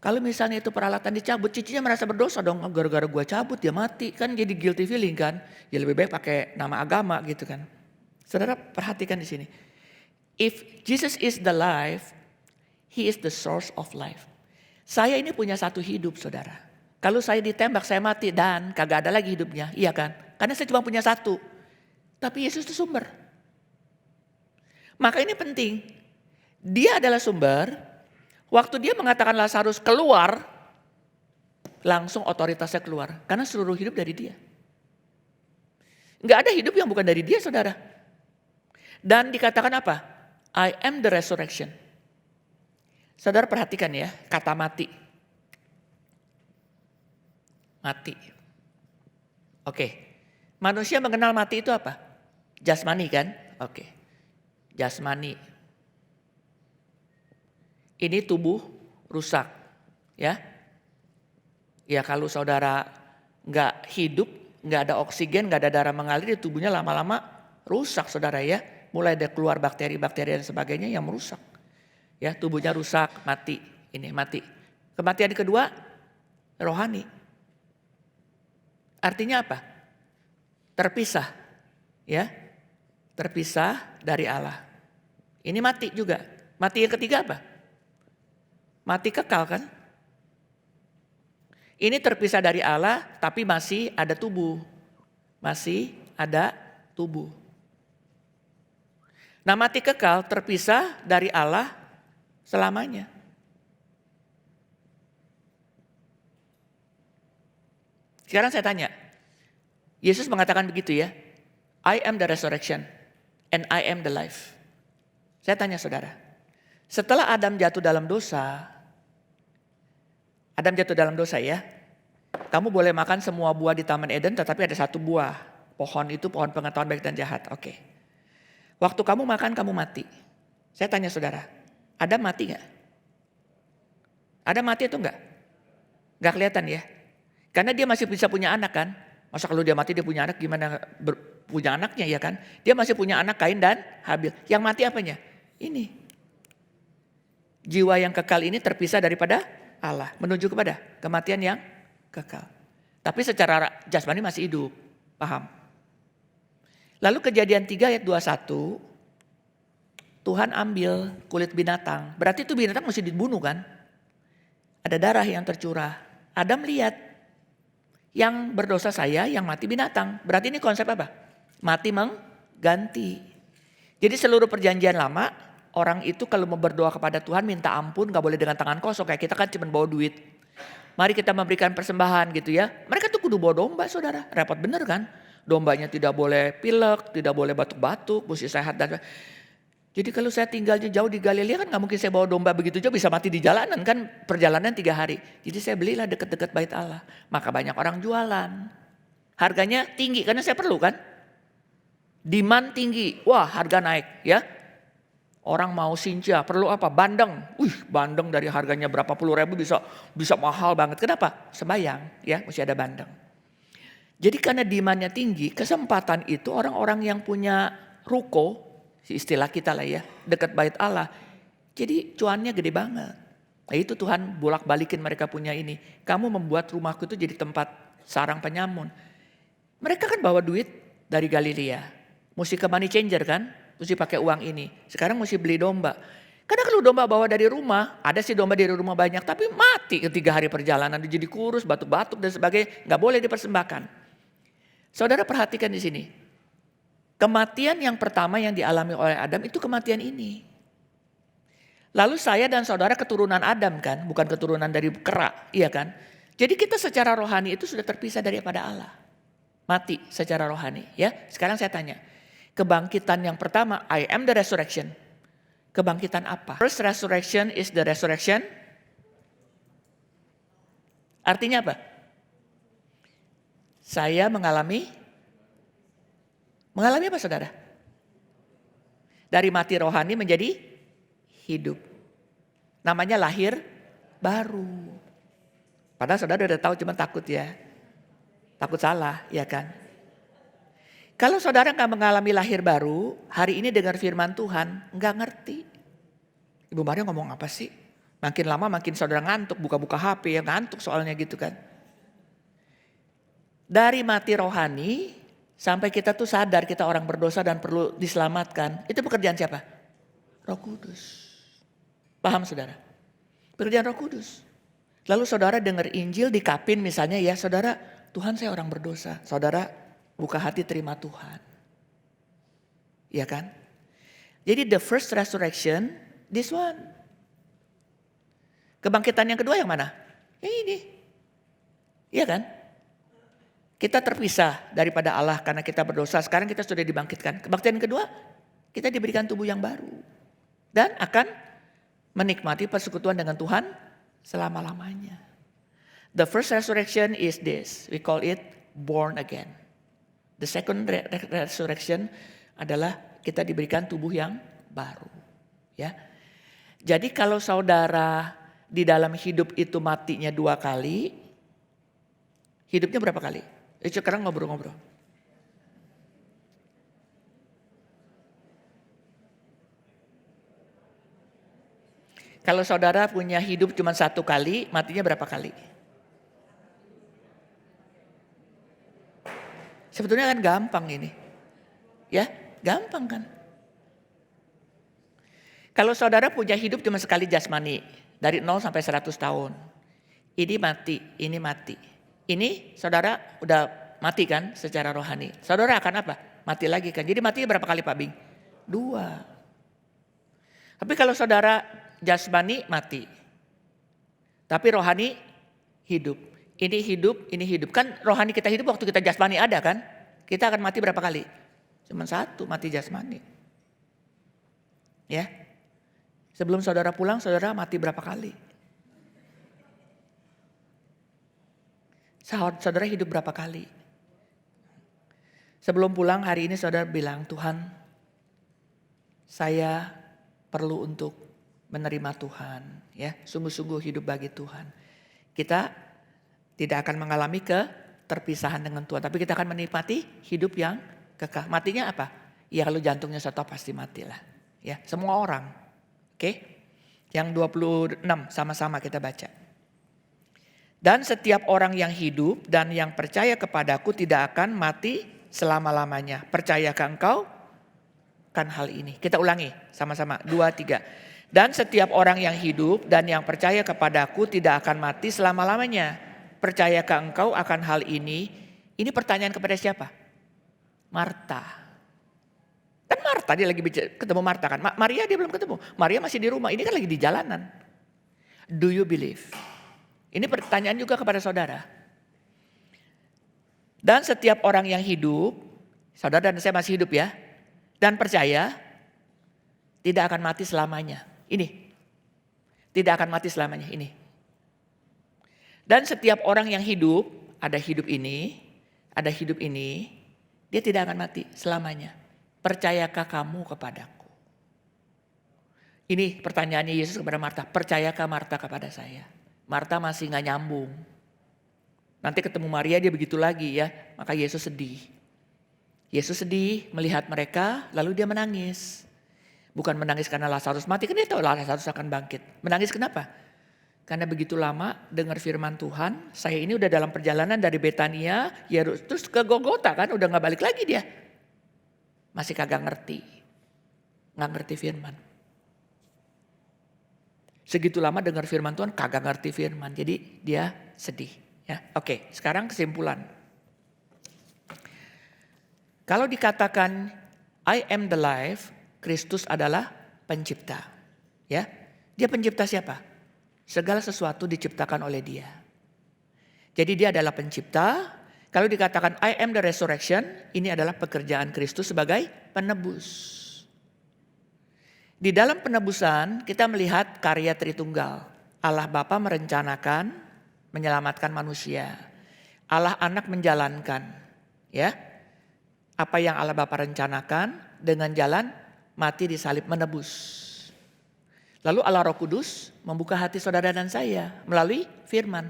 Kalau misalnya itu peralatan dicabut, cicinya merasa berdosa dong. Gara-gara gue cabut dia mati. Kan jadi guilty feeling kan. Ya lebih baik pakai nama agama gitu kan. Saudara perhatikan di sini. If Jesus is the life, He is the source of life. Saya ini punya satu hidup saudara. Kalau saya ditembak saya mati dan kagak ada lagi hidupnya. Iya kan? Karena saya cuma punya satu. Tapi Yesus itu sumber. Maka ini penting. Dia adalah sumber. Waktu dia mengatakan Lazarus keluar, langsung otoritasnya keluar. Karena seluruh hidup dari dia. Gak ada hidup yang bukan dari dia saudara. Dan dikatakan apa? I am the resurrection. Saudara perhatikan ya, kata mati. Mati. Oke. Manusia mengenal mati itu apa? Jasmani kan? Oke. Jasmani. Ini tubuh rusak. Ya. Ya kalau saudara gak hidup, gak ada oksigen, gak ada darah mengalir, tubuhnya lama-lama rusak saudara ya. Mulai dari keluar bakteri-bakteri dan sebagainya yang merusak. Ya, tubuhnya rusak, mati. Ini mati. Kematian kedua, rohani. Artinya apa? Terpisah. Ya. Terpisah dari Allah. Ini mati juga. Mati yang ketiga apa? Mati kekal kan? Ini terpisah dari Allah tapi masih ada tubuh. Masih ada tubuh. Nah mati kekal terpisah dari Allah selamanya. Sekarang saya tanya. Yesus mengatakan begitu ya. I am the resurrection and I am the life. Saya tanya saudara. Setelah Adam jatuh dalam dosa. Adam jatuh dalam dosa ya. Kamu boleh makan semua buah di Taman Eden tetapi ada satu buah. Pohon itu pohon pengetahuan baik dan jahat. Oke. Waktu kamu makan kamu mati. Saya tanya saudara. Adam mati gak? Adam mati atau enggak? Gak kelihatan ya. Karena dia masih bisa punya anak kan. Masa kalau dia mati dia punya anak gimana punya anaknya ya kan. Dia masih punya anak Kain dan Habil. Yang mati apanya? Ini. Jiwa yang kekal ini terpisah daripada Allah. Menuju kepada kematian yang kekal. Tapi secara jasmani masih hidup. Paham? Lalu Kejadian 3 ayat 21. Tuhan ambil kulit binatang. Berarti itu binatang mesti dibunuh kan? Ada darah yang tercurah. Adam lihat Yang berdosa saya, yang mati binatang. Berarti ini konsep apa? Mati mengganti. Jadi seluruh perjanjian lama, orang itu kalau mau berdoa kepada Tuhan minta ampun gak boleh dengan tangan kosong. Kayak kita kan cuma bawa duit. Mari kita memberikan persembahan gitu ya. Mereka tuh kudu bawa domba saudara. Repot bener kan? Dombanya tidak boleh pilek, tidak boleh batuk-batuk, mesti sehat dan... Jadi kalau saya tinggalnya jauh di Galilea kan gak mungkin saya bawa domba begitu jauh bisa mati di jalanan kan. Perjalanan 3 hari. Jadi saya belilah dekat-dekat bait Allah. Maka banyak orang jualan. Harganya tinggi karena saya perlu kan. Demand tinggi. Wah harga naik ya. Orang mau sinja, perlu apa? Bandeng. Bandeng dari harganya berapa puluh ribu bisa mahal banget. Kenapa? Sembayang ya, mesti ada bandeng. Jadi karena demandnya tinggi, kesempatan itu orang-orang yang punya ruko, istilah kita lah ya, dekat bait Allah. Jadi cuannya gede banget. Nah itu Tuhan bolak-balikin mereka punya ini. Kamu membuat rumahku itu jadi tempat sarang penyamun. Mereka kan bawa duit dari Galilea. Mesti ke money changer kan? Mesti pakai uang ini. Sekarang mesti beli domba. Karena kalau domba bawa dari rumah, ada sih domba dari rumah banyak, tapi mati ke 3 hari perjalanan, dia jadi kurus, batuk-batuk dan sebagainya, nggak boleh dipersembahkan. Saudara perhatikan di sini, kematian yang pertama yang dialami oleh Adam itu kematian ini. Lalu saya dan saudara keturunan Adam kan, bukan keturunan dari kera, iya kan? Jadi kita secara rohani itu sudah terpisah daripada Allah, mati secara rohani. Ya, sekarang saya tanya. Kebangkitan yang pertama, I am the resurrection. Kebangkitan apa? First resurrection is the resurrection. Artinya apa? Saya mengalami apa saudara? Dari mati rohani menjadi hidup. Namanya lahir baru. Padahal saudara udah tahu cuma takut ya. Takut salah ya kan? Kalau saudara gak mengalami lahir baru, hari ini dengar firman Tuhan, gak ngerti. Ibu Maria ngomong apa sih? Makin lama makin saudara ngantuk, buka-buka HP, ya ngantuk soalnya gitu kan. Dari mati rohani, sampai kita tuh sadar kita orang berdosa dan perlu diselamatkan. Itu pekerjaan siapa? Roh Kudus. Paham saudara? Pekerjaan Roh Kudus. Lalu saudara dengar Injil di Kapin misalnya ya, saudara, Tuhan saya orang berdosa. Saudara, buka hati terima Tuhan. Iya kan? Jadi the first resurrection, this one. Kebangkitan yang kedua yang mana? Yang ini. Iya kan? Kita terpisah daripada Allah karena kita berdosa. Sekarang kita sudah dibangkitkan. Kebangkitan yang kedua, kita diberikan tubuh yang baru. Dan akan menikmati persekutuan dengan Tuhan selama-lamanya. The first resurrection is this. We call it born again. The second resurrection adalah kita diberikan tubuh yang baru. Ya. Jadi kalau saudara di dalam hidup itu matinya 2 kali, hidupnya berapa kali? Sekarang ngobrol-ngobrol. Kalau saudara punya hidup cuma 1 kali, matinya berapa kali? Sebetulnya kan gampang ini. Ya, gampang kan. Kalau saudara punya hidup cuma sekali jasmani, dari 0 sampai 100 tahun. Ini mati, ini mati. Ini saudara udah mati kan secara rohani. Saudara akan apa? Mati lagi kan. Jadi matinya berapa kali Pak Bing? 2. Tapi kalau saudara jasmani mati. Tapi rohani hidup. Ini hidup. Kan rohani kita hidup waktu kita jasmani ada kan? Kita akan mati berapa kali? Cuma 1, mati jasmani. Ya. Sebelum saudara pulang, saudara mati berapa kali? Saudara hidup berapa kali? Sebelum pulang hari ini saudara bilang, Tuhan, saya perlu untuk menerima Tuhan. Ya, sungguh-sungguh hidup bagi Tuhan. Kita tidak akan mengalami keterpisahan dengan Tuhan. Tapi kita akan menikmati hidup yang kekal. Matinya apa? Ya kalau jantungnya stop pasti matilah. Ya, semua orang. Oke? Yang 26 sama-sama kita baca. Dan setiap orang yang hidup dan yang percaya kepadaku tidak akan mati selama-lamanya. Percayakah engkau kan hal ini? Kita ulangi sama-sama. 2, 3. Dan setiap orang yang hidup dan yang percaya kepadaku tidak akan mati selama-lamanya. percayakah engkau akan hal ini? Ini pertanyaan kepada siapa? Marta. Kan Marta, dia lagi ketemu Marta kan. Maria dia belum ketemu. Maria masih di rumah, ini kan lagi di jalanan. Do you believe? Ini pertanyaan juga kepada saudara. Dan setiap orang yang hidup, saudara dan saya masih hidup ya, dan percaya, tidak akan mati selamanya. Ini, tidak akan mati selamanya ini. Dan setiap orang yang hidup, ada hidup ini, dia tidak akan mati selamanya. Percayakah kamu kepadaku? Ini pertanyaannya Yesus kepada Marta. Percayakah Marta kepada saya? Marta masih gak nyambung. Nanti ketemu Maria dia begitu lagi ya. Maka Yesus sedih. Yesus sedih melihat mereka lalu dia menangis. Bukan menangis karena Lazarus mati. Kan dia tahu Lazarus akan bangkit. Menangis kenapa? Karena begitu lama dengar firman Tuhan. Saya ini udah dalam perjalanan dari Betania. Terus ke Golgota kan. Udah gak balik lagi dia. Masih kagak ngerti. Gak ngerti firman. Segitu lama dengar firman Tuhan kagak ngerti firman. Jadi dia sedih. Ya, oke, sekarang kesimpulan. Kalau dikatakan I am the life, Kristus adalah pencipta. Ya, dia pencipta siapa? Segala sesuatu diciptakan oleh dia. Jadi dia adalah pencipta. Kalau dikatakan I am the resurrection, ini adalah pekerjaan Kristus sebagai penebus. Di dalam penebusan kita melihat karya Tritunggal. Allah Bapa merencanakan menyelamatkan manusia. Allah Anak menjalankan, ya. Apa yang Allah Bapa rencanakan dengan jalan mati di salib menebus. Lalu Allah Roh Kudus membuka hati saudara dan saya melalui firman.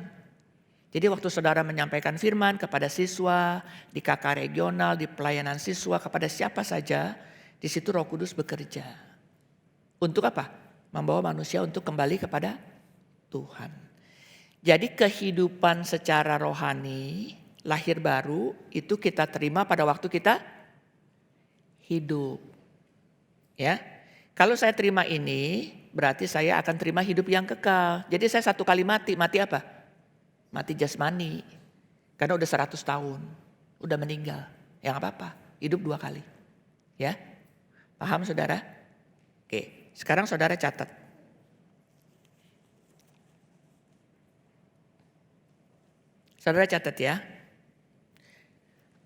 Jadi waktu saudara menyampaikan firman kepada siswa, di KK regional, di pelayanan siswa, kepada siapa saja, di situ Roh Kudus bekerja. Untuk apa? Membawa manusia untuk kembali kepada Tuhan. Jadi kehidupan secara rohani, lahir baru, itu kita terima pada waktu kita hidup. Ya, kalau saya terima ini, berarti saya akan terima hidup yang kekal. Jadi saya satu kali mati apa? Mati jasmani. Karena udah 100 tahun, udah meninggal. Ya gak apa-apa, hidup 2 kali. Ya, paham saudara? Oke. Sekarang saudara catat. Saudara catat ya.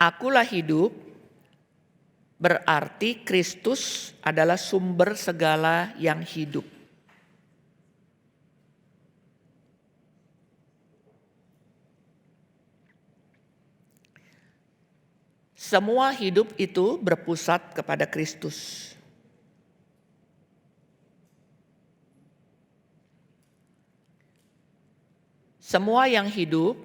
Akulah hidup berarti Kristus adalah sumber segala yang hidup. Semua hidup itu berpusat kepada Kristus. Semua yang hidup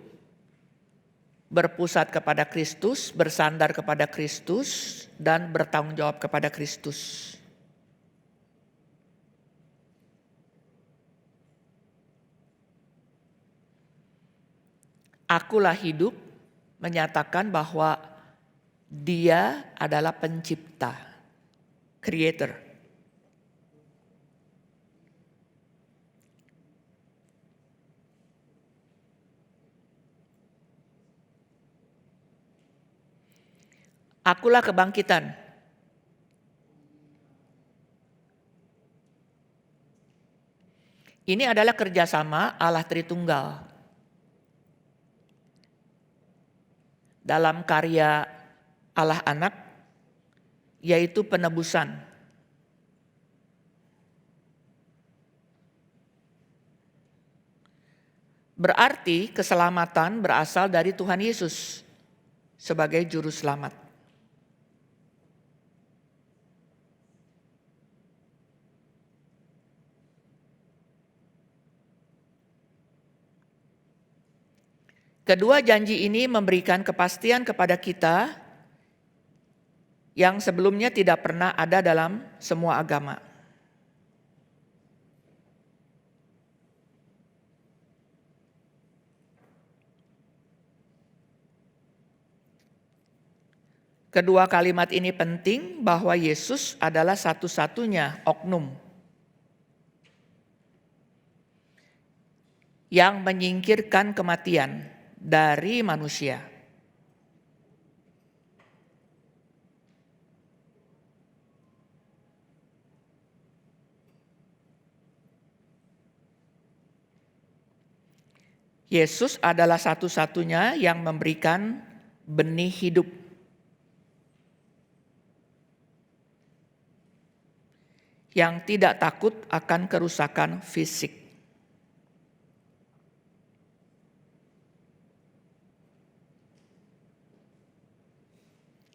berpusat kepada Kristus, bersandar kepada Kristus, dan bertanggung jawab kepada Kristus. Akulah hidup menyatakan bahwa Dia adalah pencipta, creator. Akulah kebangkitan. Ini adalah kerjasama Allah Tritunggal. Dalam karya Allah Anak, yaitu penebusan. Berarti keselamatan berasal dari Tuhan Yesus sebagai juru selamat. Kedua janji ini memberikan kepastian kepada kita yang sebelumnya tidak pernah ada dalam semua agama. Kedua kalimat ini penting bahwa Yesus adalah satu-satunya oknum yang menyingkirkan kematian dari manusia. Yesus adalah satu-satunya yang memberikan benih hidup. Yang tidak takut akan kerusakan fisik.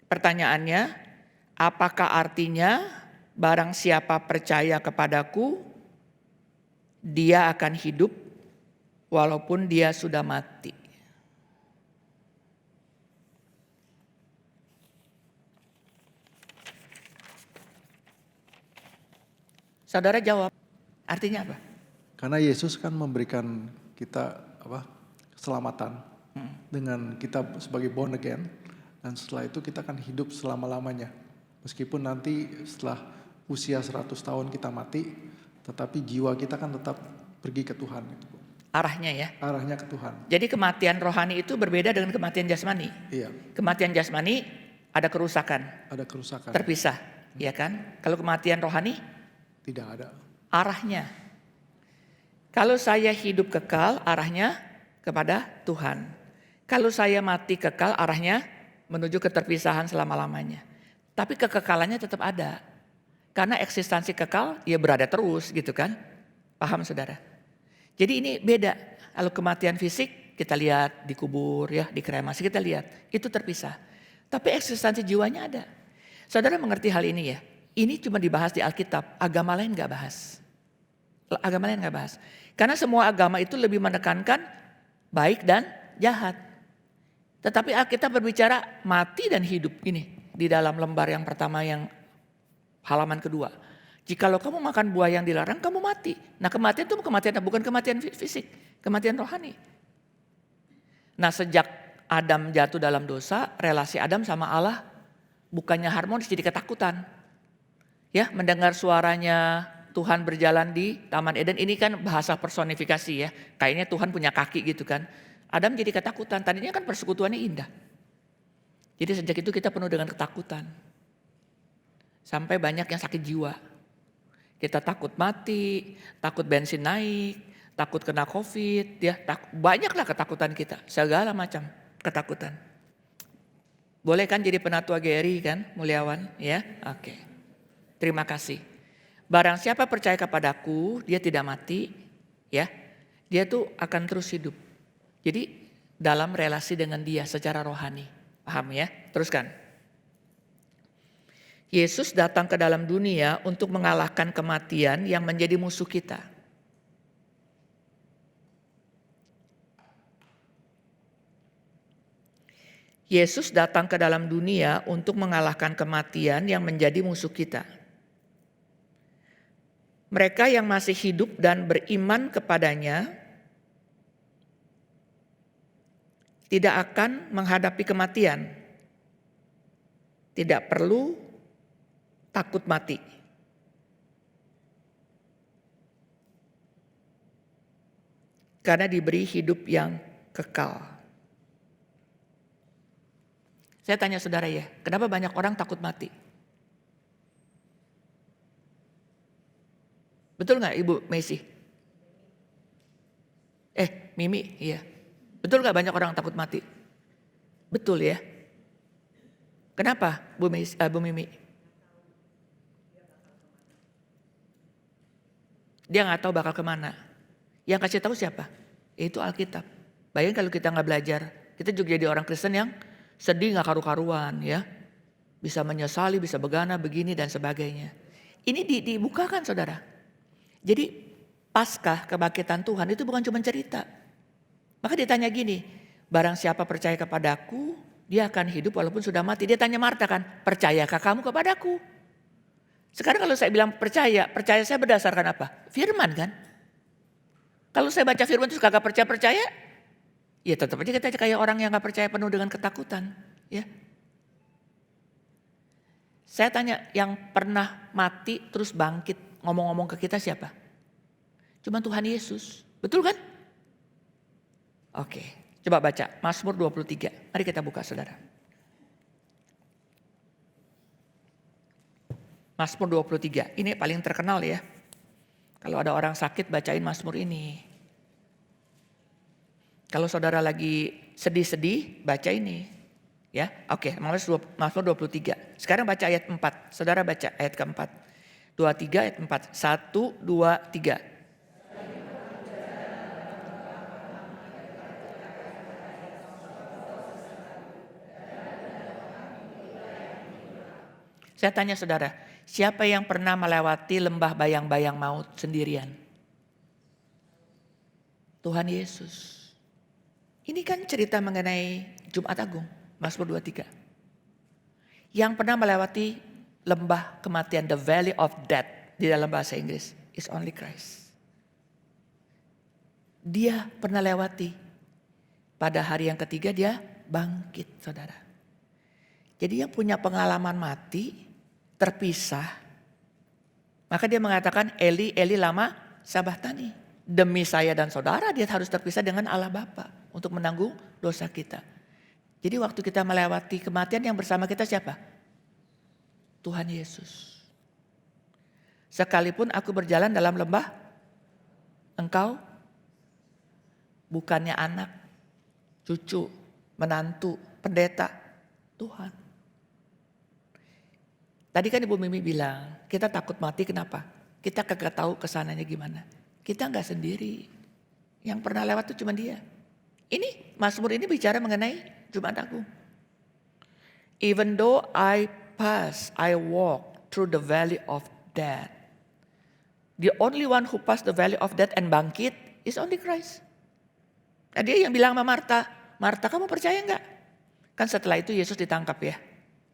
Pertanyaannya, apakah artinya barang siapa percaya kepadaku, dia akan hidup walaupun dia sudah mati? Saudara jawab, artinya apa? Karena Yesus kan memberikan kita keselamatan dengan kita sebagai born again, dan setelah itu kita akan hidup selama-lamanya. Meskipun nanti setelah usia 100 tahun kita mati, tetapi jiwa kita kan tetap pergi ke Tuhan. Arahnya ya? Arahnya ke Tuhan. Jadi kematian rohani itu berbeda dengan kematian jasmani. Iya. Kematian jasmani ada kerusakan. Ada kerusakan. Terpisah, ya kan? Kalau kematian rohani? Tidak ada. Arahnya. Kalau saya hidup kekal, arahnya kepada Tuhan. Kalau saya mati kekal, arahnya menuju keterpisahan selama-lamanya. Tapi kekekalannya tetap ada. Karena eksistensi kekal, ya berada terus gitu kan. Paham saudara? Jadi ini beda. Kalau kematian fisik, kita lihat dikubur ya, dikremasi, kita lihat. Itu terpisah. Tapi eksistensi jiwanya ada. Saudara mengerti hal ini ya? Ini cuma dibahas di Alkitab, agama lain gak bahas. Agama lain gak bahas. Karena semua agama itu lebih menekankan baik dan jahat. Tetapi Alkitab berbicara mati dan hidup. Ini di dalam lembar yang pertama yang halaman kedua. Jikalau kamu makan buah yang dilarang, kamu mati. Nah kematian itu kematian bukan kematian fisik, kematian rohani. Nah sejak Adam jatuh dalam dosa, relasi Adam sama Allah bukannya harmonis jadi ketakutan. Ya, mendengar suaranya Tuhan berjalan di Taman Eden, ini kan bahasa personifikasi ya. Kayaknya Tuhan punya kaki gitu kan. Adam jadi ketakutan, tadinya kan persekutuannya indah. Jadi sejak itu kita penuh dengan ketakutan. Sampai banyak yang sakit jiwa. Kita takut mati, takut bensin naik, takut kena COVID, ya banyaklah ketakutan kita, segala macam ketakutan. Boleh kan jadi penatua GRI kan, Mulyawan? Ya, oke. Terima kasih. Barang siapa percaya kepadaku, dia tidak mati, ya. Dia tuh akan terus hidup. Jadi dalam relasi dengan dia secara rohani. Paham ya? Teruskan. Yesus datang ke dalam dunia untuk mengalahkan kematian yang menjadi musuh kita. Yesus datang ke dalam dunia untuk mengalahkan kematian yang menjadi musuh kita. Mereka yang masih hidup dan beriman kepadanya tidak akan menghadapi kematian. Tidak perlu takut mati. Karena diberi hidup yang kekal. Saya tanya saudara ya, kenapa banyak orang takut mati? Betul gak Ibu Messi? Mimi, iya. Betul gak banyak orang takut mati? Betul ya. Kenapa Bu Mimi? Dia gak tahu bakal kemana. Yang kasih tahu siapa? Itu Alkitab. Bayangin kalau kita gak belajar, kita juga jadi orang Kristen yang sedih gak karu-karuan ya. Bisa menyesali, bisa begana, begini dan sebagainya. Ini dibukakan saudara. Jadi Paskah kebangkitan Tuhan itu bukan cuma cerita. Maka ditanya gini, barang siapa percaya kepadaku, dia akan hidup walaupun sudah mati. Dia tanya Marta kan, percayakah kamu kepadaku? Sekarang kalau saya bilang percaya saya berdasarkan apa? Firman kan? Kalau saya baca firman terus kagak percaya, ya tetap aja kita kayak orang yang gak percaya penuh dengan ketakutan. Ya. Saya tanya yang pernah mati terus bangkit. Ngomong-ngomong ke kita siapa? Cuma Tuhan Yesus. Betul kan? Oke. Coba baca Mazmur 23. Mari kita buka saudara. Mazmur 23. Ini paling terkenal ya. Kalau ada orang sakit bacain Mazmur ini. Kalau saudara lagi sedih-sedih baca ini. Ya, oke, Mazmur 23. Sekarang baca ayat 4. Saudara baca ayat keempat. 23 ayat 4. 1, 2, 3. Saya tanya saudara, siapa yang pernah melewati lembah bayang-bayang maut sendirian? Tuhan Yesus. Ini kan cerita mengenai Jumat Agung, Mazmur 23. Yang pernah melewati lembah kematian, the valley of death di dalam bahasa Inggris, is only Christ. Dia pernah lewati. Pada hari yang ketiga dia bangkit saudara. Jadi yang punya pengalaman mati, terpisah. Maka dia mengatakan Eli, Eli lama sabachthani. Demi saya dan saudara dia harus terpisah dengan Allah Bapa untuk menanggung dosa kita. Jadi waktu kita melewati kematian yang bersama kita siapa? Tuhan Yesus. Sekalipun aku berjalan dalam lembah, engkau bukannya anak, cucu, menantu, pendeta, Tuhan. Tadi kan Ibu Mimi bilang, kita takut mati kenapa? Kita kagak tahu kesananya gimana. Kita nggak sendiri. Yang pernah lewat itu cuma dia. Ini Mazmur ini bicara mengenai Jumat Agung. Even though I walk through the valley of death. The only one who passed the valley of death and bangkit is only Christ. Nah, dia yang bilang sama Marta, Marta kamu percaya nggak? Kan setelah itu Yesus ditangkap ya.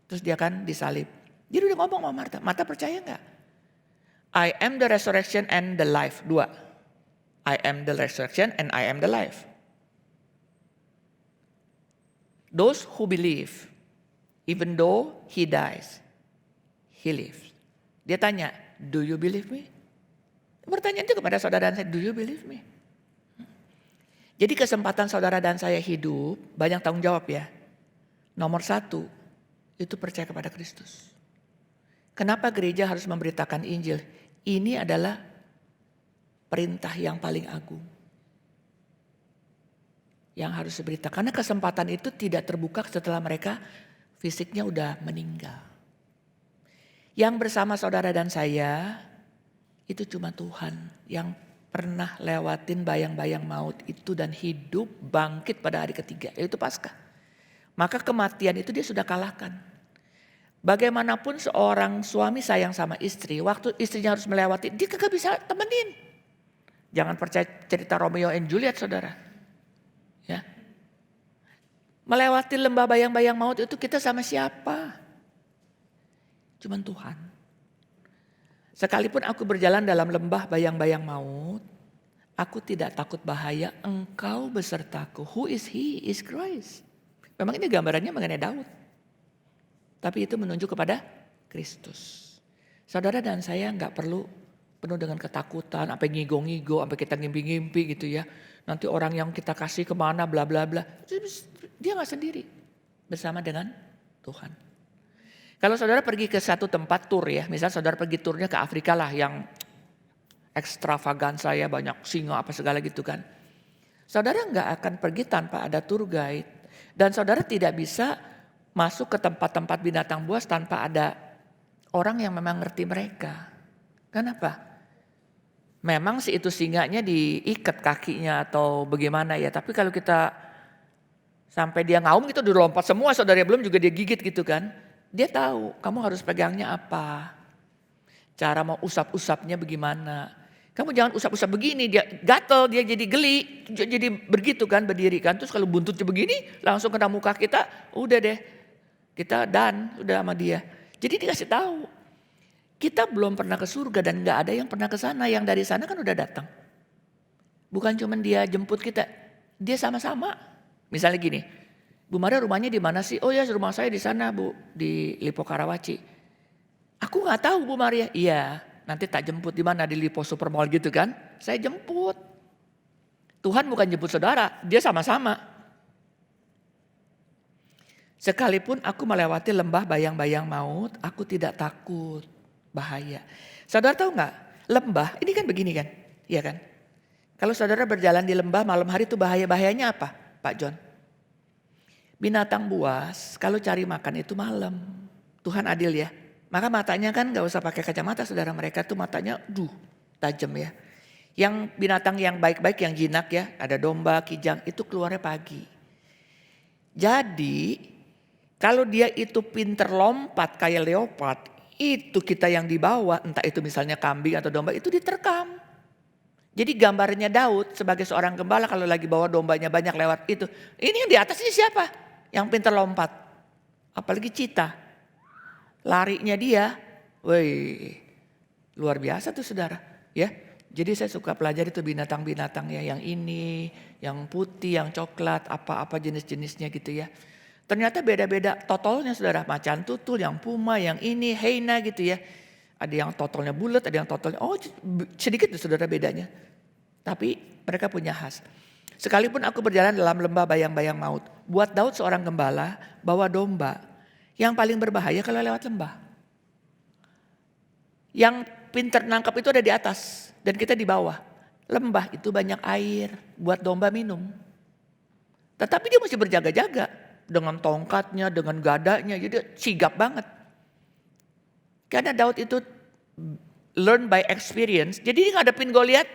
Terus dia kan disalib. Dia udah ngomong sama Marta, Marta percaya nggak? I am the resurrection and the life. 2. I am the resurrection and I am the life. Those who believe, even though he dies, he lives. Dia tanya, do you believe me? Pertanyaan itu kepada saudara dan saya, do you believe me? Jadi kesempatan saudara dan saya hidup, banyak tanggung jawab ya. Nomor 1, itu percaya kepada Kristus. Kenapa gereja harus memberitakan Injil? Ini adalah perintah yang paling agung. Yang harus diberitakan. Karena kesempatan itu tidak terbuka setelah mereka fisiknya udah meninggal. Yang bersama saudara dan saya, itu cuma Tuhan yang pernah lewatin bayang-bayang maut itu dan hidup bangkit pada hari ketiga, yaitu Paskah. Maka kematian itu dia sudah kalahkan. Bagaimanapun seorang suami sayang sama istri, waktu istrinya harus melewati, dia kagak bisa temenin. Jangan percaya cerita Romeo and Juliet saudara. Ya. Melewati lembah bayang-bayang maut itu kita sama siapa? Cuman Tuhan. Sekalipun aku berjalan dalam lembah bayang-bayang maut, aku tidak takut bahaya, engkau besertaku. Who is he? Is Christ. Memang ini gambarannya mengenai Daud. Tapi itu menunjuk kepada Kristus. Saudara dan saya gak perlu penuh dengan ketakutan, sampai ngigo-ngigo, sampai kita ngimpi-ngimpi gitu ya. Nanti orang yang kita kasih kemana bla bla bla. Dia gak sendiri, bersama dengan Tuhan. Kalau saudara pergi ke satu tempat tur ya, misal saudara pergi turnya ke Afrika lah yang ekstravagansa ya, banyak singa apa segala gitu kan. Saudara gak akan pergi tanpa ada tour guide. Dan saudara tidak bisa masuk ke tempat-tempat binatang buas tanpa ada orang yang memang ngerti mereka. Kenapa? Memang sih itu singanya diikat kakinya atau bagaimana ya. Tapi kalau kita sampai dia ngaum gitu dilompat semua saudara, belum juga dia gigit gitu kan. Dia tahu kamu harus pegangnya apa. Cara mau usap-usapnya bagaimana. Kamu jangan usap-usap begini, dia gatel, dia jadi geli, jadi begitu kan, berdiri kan. Terus kalau buntutnya begini langsung kena muka kita, udah deh. Kita udah sama dia. Jadi dikasih tahu. Kita belum pernah ke surga dan gak ada yang pernah ke sana. Yang dari sana kan udah datang. Bukan cuma dia jemput kita, dia sama-sama. Misalnya gini, Bu Maria rumahnya di mana sih? Oh ya rumah saya di sana Bu, di Lipo Karawaci. Aku gak tahu Bu Maria. Iya, nanti tak jemput di mana, di Lipo Supermall gitu kan. Saya jemput. Tuhan bukan jemput saudara, dia sama-sama. Sekalipun aku melewati lembah bayang-bayang maut, aku tidak takut bahaya. Saudara tahu nggak? Lembah, ini kan begini kan? Iya kan? Kalau saudara berjalan di lembah malam hari itu bahayanya apa, Pak John? Binatang buas kalau cari makan itu malam. Tuhan adil ya. Maka matanya kan nggak usah pakai kacamata, saudara, mereka tuh matanya tajam ya. Yang binatang yang baik-baik, yang jinak ya, ada domba, kijang, itu keluarnya pagi. Jadi kalau dia itu pinter lompat kayak leopard, itu kita yang dibawa, entah itu misalnya kambing atau domba, itu diterkam. Jadi gambarnya Daud sebagai seorang gembala kalau lagi bawa dombanya banyak lewat itu. Ini yang di atas ini siapa? Yang pinter lompat. Apalagi cita. Larinya dia, woi, luar biasa tuh saudara. Ya, jadi saya suka pelajari tuh binatang-binatang ya, yang ini, yang putih, yang coklat, apa-apa jenis-jenisnya gitu ya. Ternyata beda-beda totolnya saudara, macan tutul, yang puma, yang ini, hyena gitu ya. Ada yang totolnya bulat, ada yang totolnya, sedikit tuh saudara bedanya. Tapi mereka punya khas. Sekalipun aku berjalan dalam lembah bayang-bayang maut. Buat Daud seorang gembala bawa domba. Yang paling berbahaya kalau lewat lembah. Yang pinter nangkap itu ada di atas dan kita di bawah. Lembah itu banyak air buat domba minum. Tetapi dia mesti berjaga-jaga dengan tongkatnya, dengan gadanya. Jadi sigap banget. Karena Daud itu learn by experience. Jadi dia ngadepin Goliat,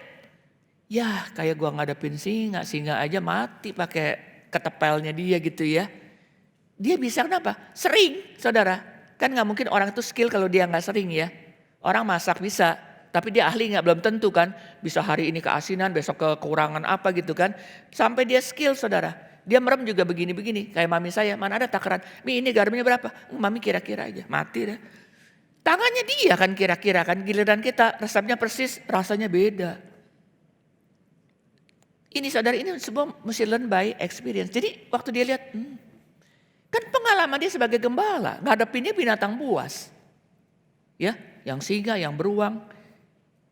ya kayak gua ngadepin singa aja mati pakai ketepelnya dia gitu ya. Dia bisa kenapa? Sering, saudara. Kan nggak mungkin orang itu skill kalau dia nggak sering ya. Orang masak bisa, tapi dia ahli nggak, belum tentu kan. Bisa hari ini keasinan, besok kekurangan apa gitu kan. Sampai dia skill, saudara. Dia merem juga begini-begini. Kayak mami saya, mana ada takaran. Mi ini garamnya berapa? Mami kira-kira aja, mati dah. Tangannya dia kan kira-kira kan. Giliran kita resepnya persis, rasanya beda. Ini saudara, ini sebuah mesti learn by experience. Jadi waktu dia lihat, kan pengalaman dia sebagai gembala, ngadepinnya binatang buas. Ya, yang singa, yang beruang.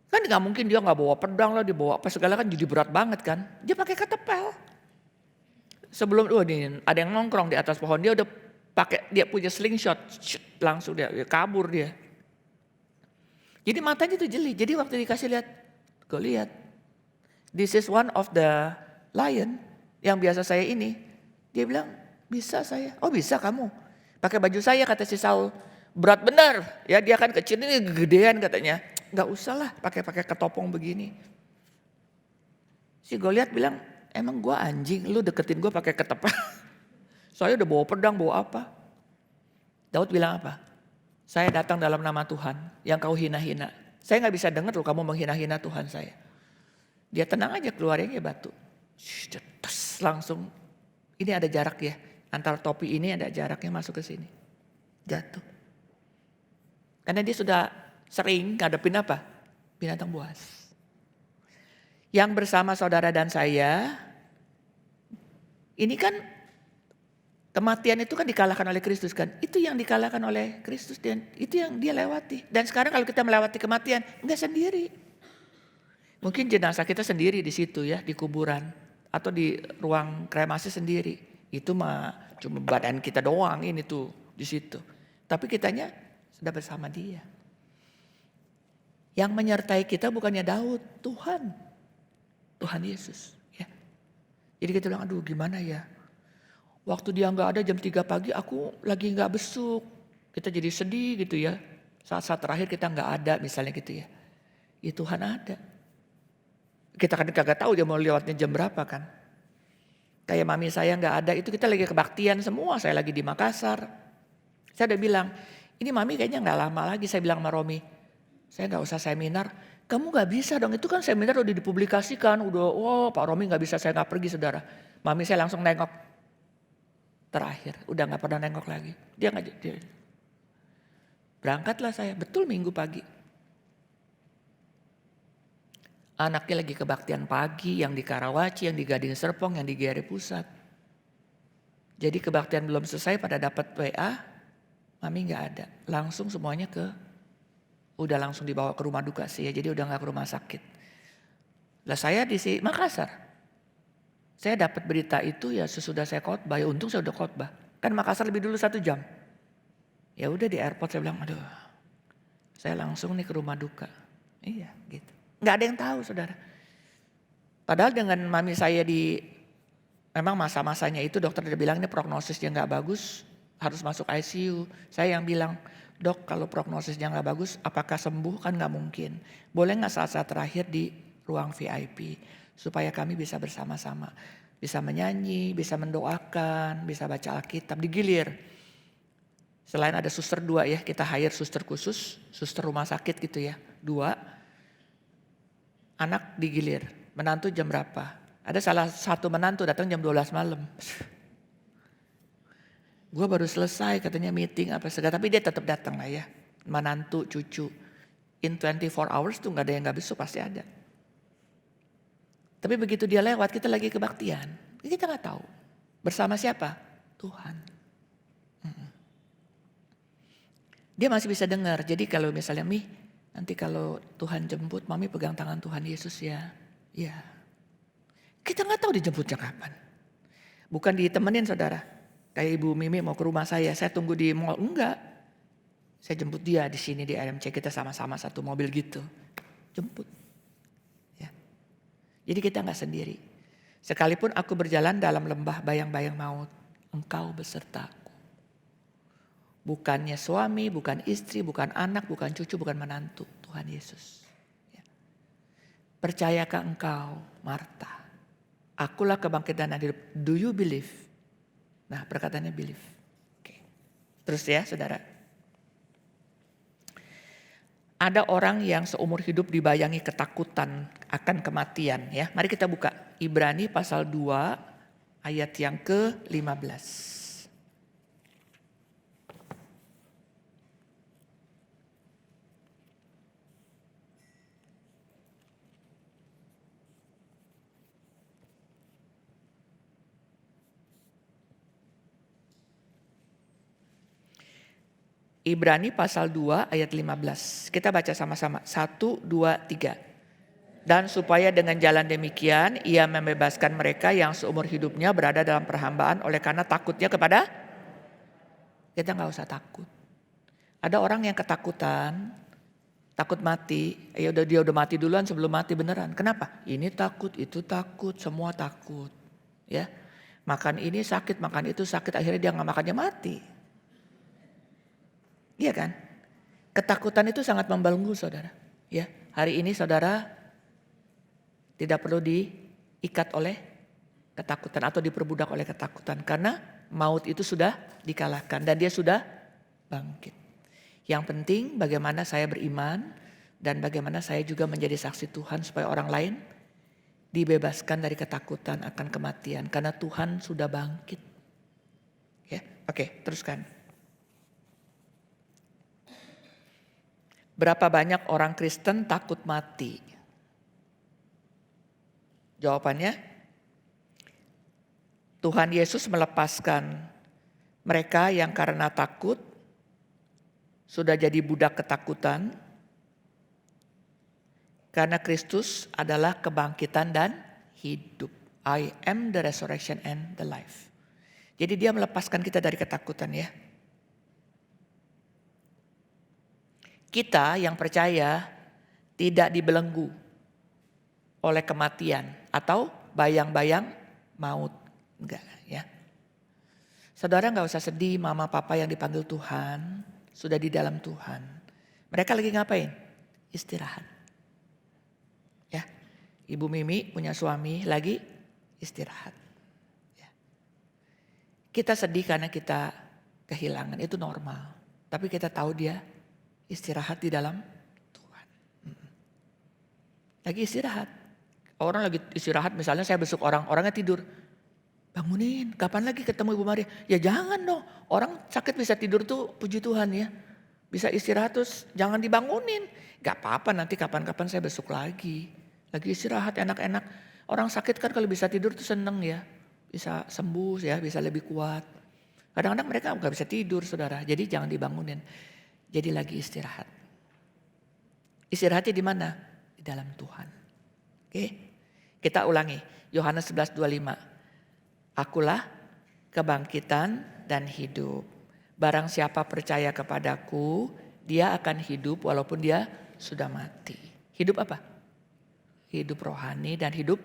Kan gak mungkin dia gak bawa pedang lah, dia bawa apa segala kan jadi berat banget kan. Dia pakai ketepel. Sebelum ada yang nongkrong di atas pohon, dia udah pakai, dia punya slingshot, langsung dia kabur dia. Jadi matanya itu jeli. Jadi waktu dikasih lihat, gue lihat, this is one of the lion yang biasa saya ini. Dia bilang, bisa saya. Oh bisa kamu. Pakai baju saya kata si Saul. Berat benar. Ya dia kan kecil ini gedean katanya. Gak usah lah pakai ketopong begini. Si Goliat bilang, emang gue anjing, lu deketin gue pakai ketepel. Saya udah bawa pedang, bawa apa. Daud bilang apa? Saya datang dalam nama Tuhan yang kau hina-hina. Saya gak bisa dengar loh kamu menghina-hina Tuhan saya. Dia tenang aja keluarin ya batu. Terus langsung, ini ada jarak ya. Antara topi ini ada jaraknya masuk ke sini. Jatuh. Karena dia sudah sering ngadepin apa? Binatang buas. Yang bersama saudara dan saya, ini kan kematian itu kan dikalahkan oleh Kristus kan. Itu yang dikalahkan oleh Kristus dan itu yang dia lewati. Dan sekarang kalau kita melewati kematian, enggak sendiri. Mungkin jenazah kita sendiri di situ ya, di kuburan. Atau di ruang kremasi sendiri. Itu mah cuma badan kita doang ini tuh di situ. Tapi kitanya sudah bersama dia. Yang menyertai kita bukannya Daud, Tuhan. Tuhan Yesus. Ya. Jadi kita bilang, aduh gimana ya. Waktu dia gak ada jam 3 pagi aku lagi gak besuk. Kita jadi sedih gitu ya. Saat-saat terakhir kita gak ada misalnya gitu ya. Ya Tuhan ada. Kita kan kagak tahu dia mau lewatnya jam berapa kan. Kayak mami saya gak ada itu kita lagi kebaktian semua. Saya lagi di Makassar. Saya udah bilang, ini mami kayaknya gak lama lagi. Saya bilang sama Romi, saya gak usah seminar. Kamu gak bisa dong, itu kan seminar udah dipublikasikan. Udah, Pak Romi gak bisa, saya gak pergi saudara. Mami saya langsung nengok. Terakhir, udah gak pernah nengok lagi. Dia gak jadi. Berangkatlah saya, betul minggu pagi. Anaknya lagi kebaktian pagi, yang di Karawaci, yang di Gading Serpong, yang di GRI Pusat. Jadi kebaktian belum selesai pada dapat WA, mami gak ada. Langsung semuanya udah langsung dibawa ke rumah duka sih ya, jadi udah gak ke rumah sakit. Lah saya di Makassar. Saya dapat berita itu ya sesudah saya khotbah, ya untung saya udah khotbah. Kan Makassar lebih dulu 1 jam. Ya udah di airport saya bilang, aduh, saya langsung nih ke rumah duka. Iya gitu. Nggak ada yang tahu saudara. Padahal dengan mami saya memang masa-masanya itu dokter udah bilang ini prognosisnya nggak bagus, harus masuk ICU. Saya yang bilang, dok kalau prognosisnya nggak bagus, apakah sembuh? Kan nggak mungkin. Boleh nggak saat-saat terakhir di ruang VIP supaya kami bisa bersama-sama, bisa menyanyi, bisa mendoakan, bisa baca Alkitab, digilir. Selain ada suster 2 ya, kita hire suster khusus, suster rumah sakit gitu ya, 2. Anak digilir, menantu jam berapa? Ada salah satu menantu datang jam 12 malam. Gue baru selesai katanya meeting apa segala, tapi dia tetap datang lah ya. Menantu, cucu. In 24 hours tuh gak ada yang gak besok, pasti ada. Tapi begitu dia lewat, kita lagi kebaktian. Kita gak tahu. Bersama siapa? Tuhan. Dia masih bisa dengar. Jadi kalau misalnya nanti kalau Tuhan jemput, mami pegang tangan Tuhan Yesus ya. Ya. Kita nggak tahu dijemputnya kapan. Bukan ditemenin saudara. Kayak Ibu Mimi mau ke rumah saya tunggu di mall. Enggak. Saya jemput dia di sini di RMC, kita sama-sama satu mobil gitu. Jemput. Ya. Jadi kita nggak sendiri. Sekalipun aku berjalan dalam lembah bayang-bayang maut, Engkau besertaku. Bukannya suami, bukan istri, bukan anak, bukan cucu, bukan menantu. Tuhan Yesus. Ya. Percayakah engkau, Marta? Akulah kebangkitan dan hidup. Do you believe? Nah perkataannya believe. Oke. Terus ya saudara. Ada orang yang seumur hidup dibayangi ketakutan akan kematian. Ya, mari kita buka Ibrani pasal 2 ayat yang ke-15. Ibrani pasal 2 ayat 15. Kita baca sama-sama. 1, 2, 3. Dan supaya dengan jalan demikian ia membebaskan mereka yang seumur hidupnya berada dalam perhambaan oleh karena takutnya kepada. Kita gak usah takut. Ada orang yang ketakutan, takut mati. Dia udah mati duluan sebelum mati beneran. Kenapa? Ini takut, itu takut, semua takut. Ya, makan ini sakit, makan itu sakit. Akhirnya dia gak makannya mati. Iya kan? Ketakutan itu sangat membelenggu saudara. Ya, hari ini saudara tidak perlu diikat oleh ketakutan atau diperbudak oleh ketakutan. Karena maut itu sudah dikalahkan dan dia sudah bangkit. Yang penting bagaimana saya beriman dan bagaimana saya juga menjadi saksi Tuhan supaya orang lain dibebaskan dari ketakutan akan kematian. Karena Tuhan sudah bangkit. Ya, oke, teruskan. Berapa banyak orang Kristen takut mati? Jawabannya, Tuhan Yesus melepaskan mereka yang karena takut sudah jadi budak ketakutan. Karena Kristus adalah kebangkitan dan hidup. I am the resurrection and the life. Jadi dia melepaskan kita dari ketakutan ya. Kita yang percaya tidak dibelenggu oleh kematian atau bayang-bayang maut. Enggak ya. Saudara gak usah sedih, mama papa yang dipanggil Tuhan sudah di dalam Tuhan. Mereka lagi ngapain? Istirahat. Ya. Ibu Mimi punya suami lagi istirahat. Ya. Kita sedih karena kita kehilangan, itu normal. Tapi kita tahu dia istirahat di dalam Tuhan. Lagi istirahat. Orang lagi istirahat, misalnya saya besuk orangnya tidur. Bangunin, kapan lagi ketemu Ibu Maria? Ya jangan dong, orang sakit bisa tidur tuh puji Tuhan ya. Bisa istirahat terus jangan dibangunin. Gak apa-apa nanti kapan-kapan saya besuk lagi. Lagi istirahat enak-enak. Orang sakit kan kalau bisa tidur tuh seneng ya. Bisa sembuh ya, bisa lebih kuat. Kadang-kadang mereka gak bisa tidur saudara, jadi jangan dibangunin. Jadi lagi istirahat. Istirahatnya di mana? Di dalam Tuhan. Oke. Kita ulangi. Yohanes 11:25. Akulah kebangkitan dan hidup. Barang siapa percaya kepadaku, dia akan hidup walaupun dia sudah mati. Hidup apa? Hidup rohani dan hidup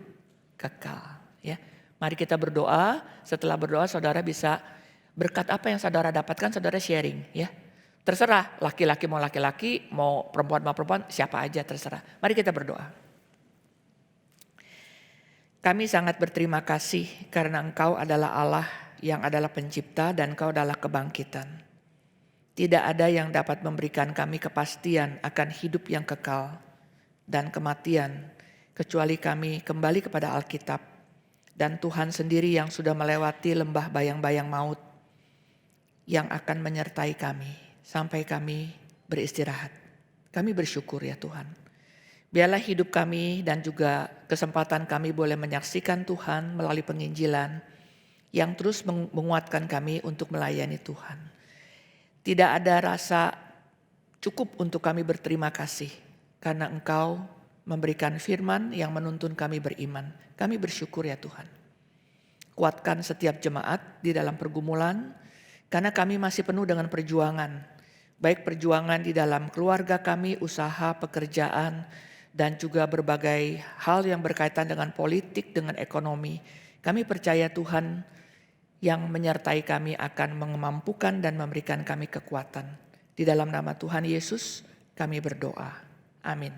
kekal. Ya, mari kita berdoa. Setelah berdoa, saudara bisa berkat apa yang saudara dapatkan, saudara sharing. Ya, terserah laki-laki, mau perempuan mau perempuan, siapa aja terserah. Mari kita berdoa. Kami sangat berterima kasih karena Engkau adalah Allah yang adalah pencipta dan Engkau adalah kebangkitan. Tidak ada yang dapat memberikan kami kepastian akan hidup yang kekal dan kematian kecuali kami kembali kepada Alkitab dan Tuhan sendiri yang sudah melewati lembah bayang-bayang maut yang akan menyertai kami sampai kami beristirahat. Kami bersyukur ya Tuhan. Biarlah hidup kami dan juga kesempatan kami boleh menyaksikan Tuhan melalui penginjilan yang terus menguatkan kami untuk melayani Tuhan. Tidak ada rasa cukup untuk kami berterima kasih karena Engkau memberikan firman yang menuntun kami beriman. Kami bersyukur ya Tuhan. Kuatkan setiap jemaat di dalam pergumulan karena kami masih penuh dengan perjuangan. Baik perjuangan di dalam keluarga kami, usaha, pekerjaan, dan juga berbagai hal yang berkaitan dengan politik, dengan ekonomi. Kami percaya Tuhan yang menyertai kami akan memampukan dan memberikan kami kekuatan. Di dalam nama Tuhan Yesus kami berdoa. Amin.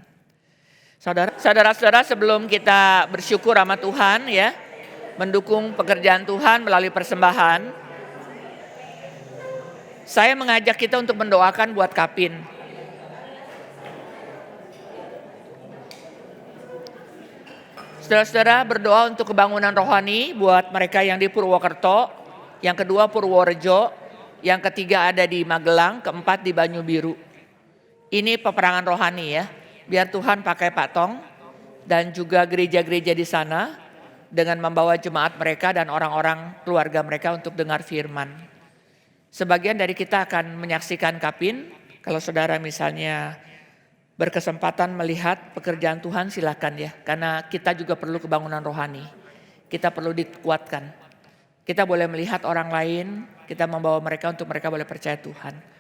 Saudara-saudara, sebelum kita bersyukur sama Tuhan ya, mendukung pekerjaan Tuhan melalui persembahan, saya mengajak kita untuk mendoakan buat Kapin. Saudara-saudara berdoa untuk kebangunan rohani buat mereka yang di Purwokerto, yang kedua Purworejo, yang ketiga ada di Magelang, keempat di Banyu Biru. Ini peperangan rohani ya, biar Tuhan pakai Pak Tong dan juga gereja-gereja di sana dengan membawa jemaat mereka dan orang-orang keluarga mereka untuk dengar firman. Sebagian dari kita akan menyaksikan Kapin, kalau saudara misalnya berkesempatan melihat pekerjaan Tuhan silakan ya. Karena kita juga perlu kebangunan rohani. Kita perlu dikuatkan. Kita boleh melihat orang lain, kita membawa mereka untuk mereka boleh percaya Tuhan.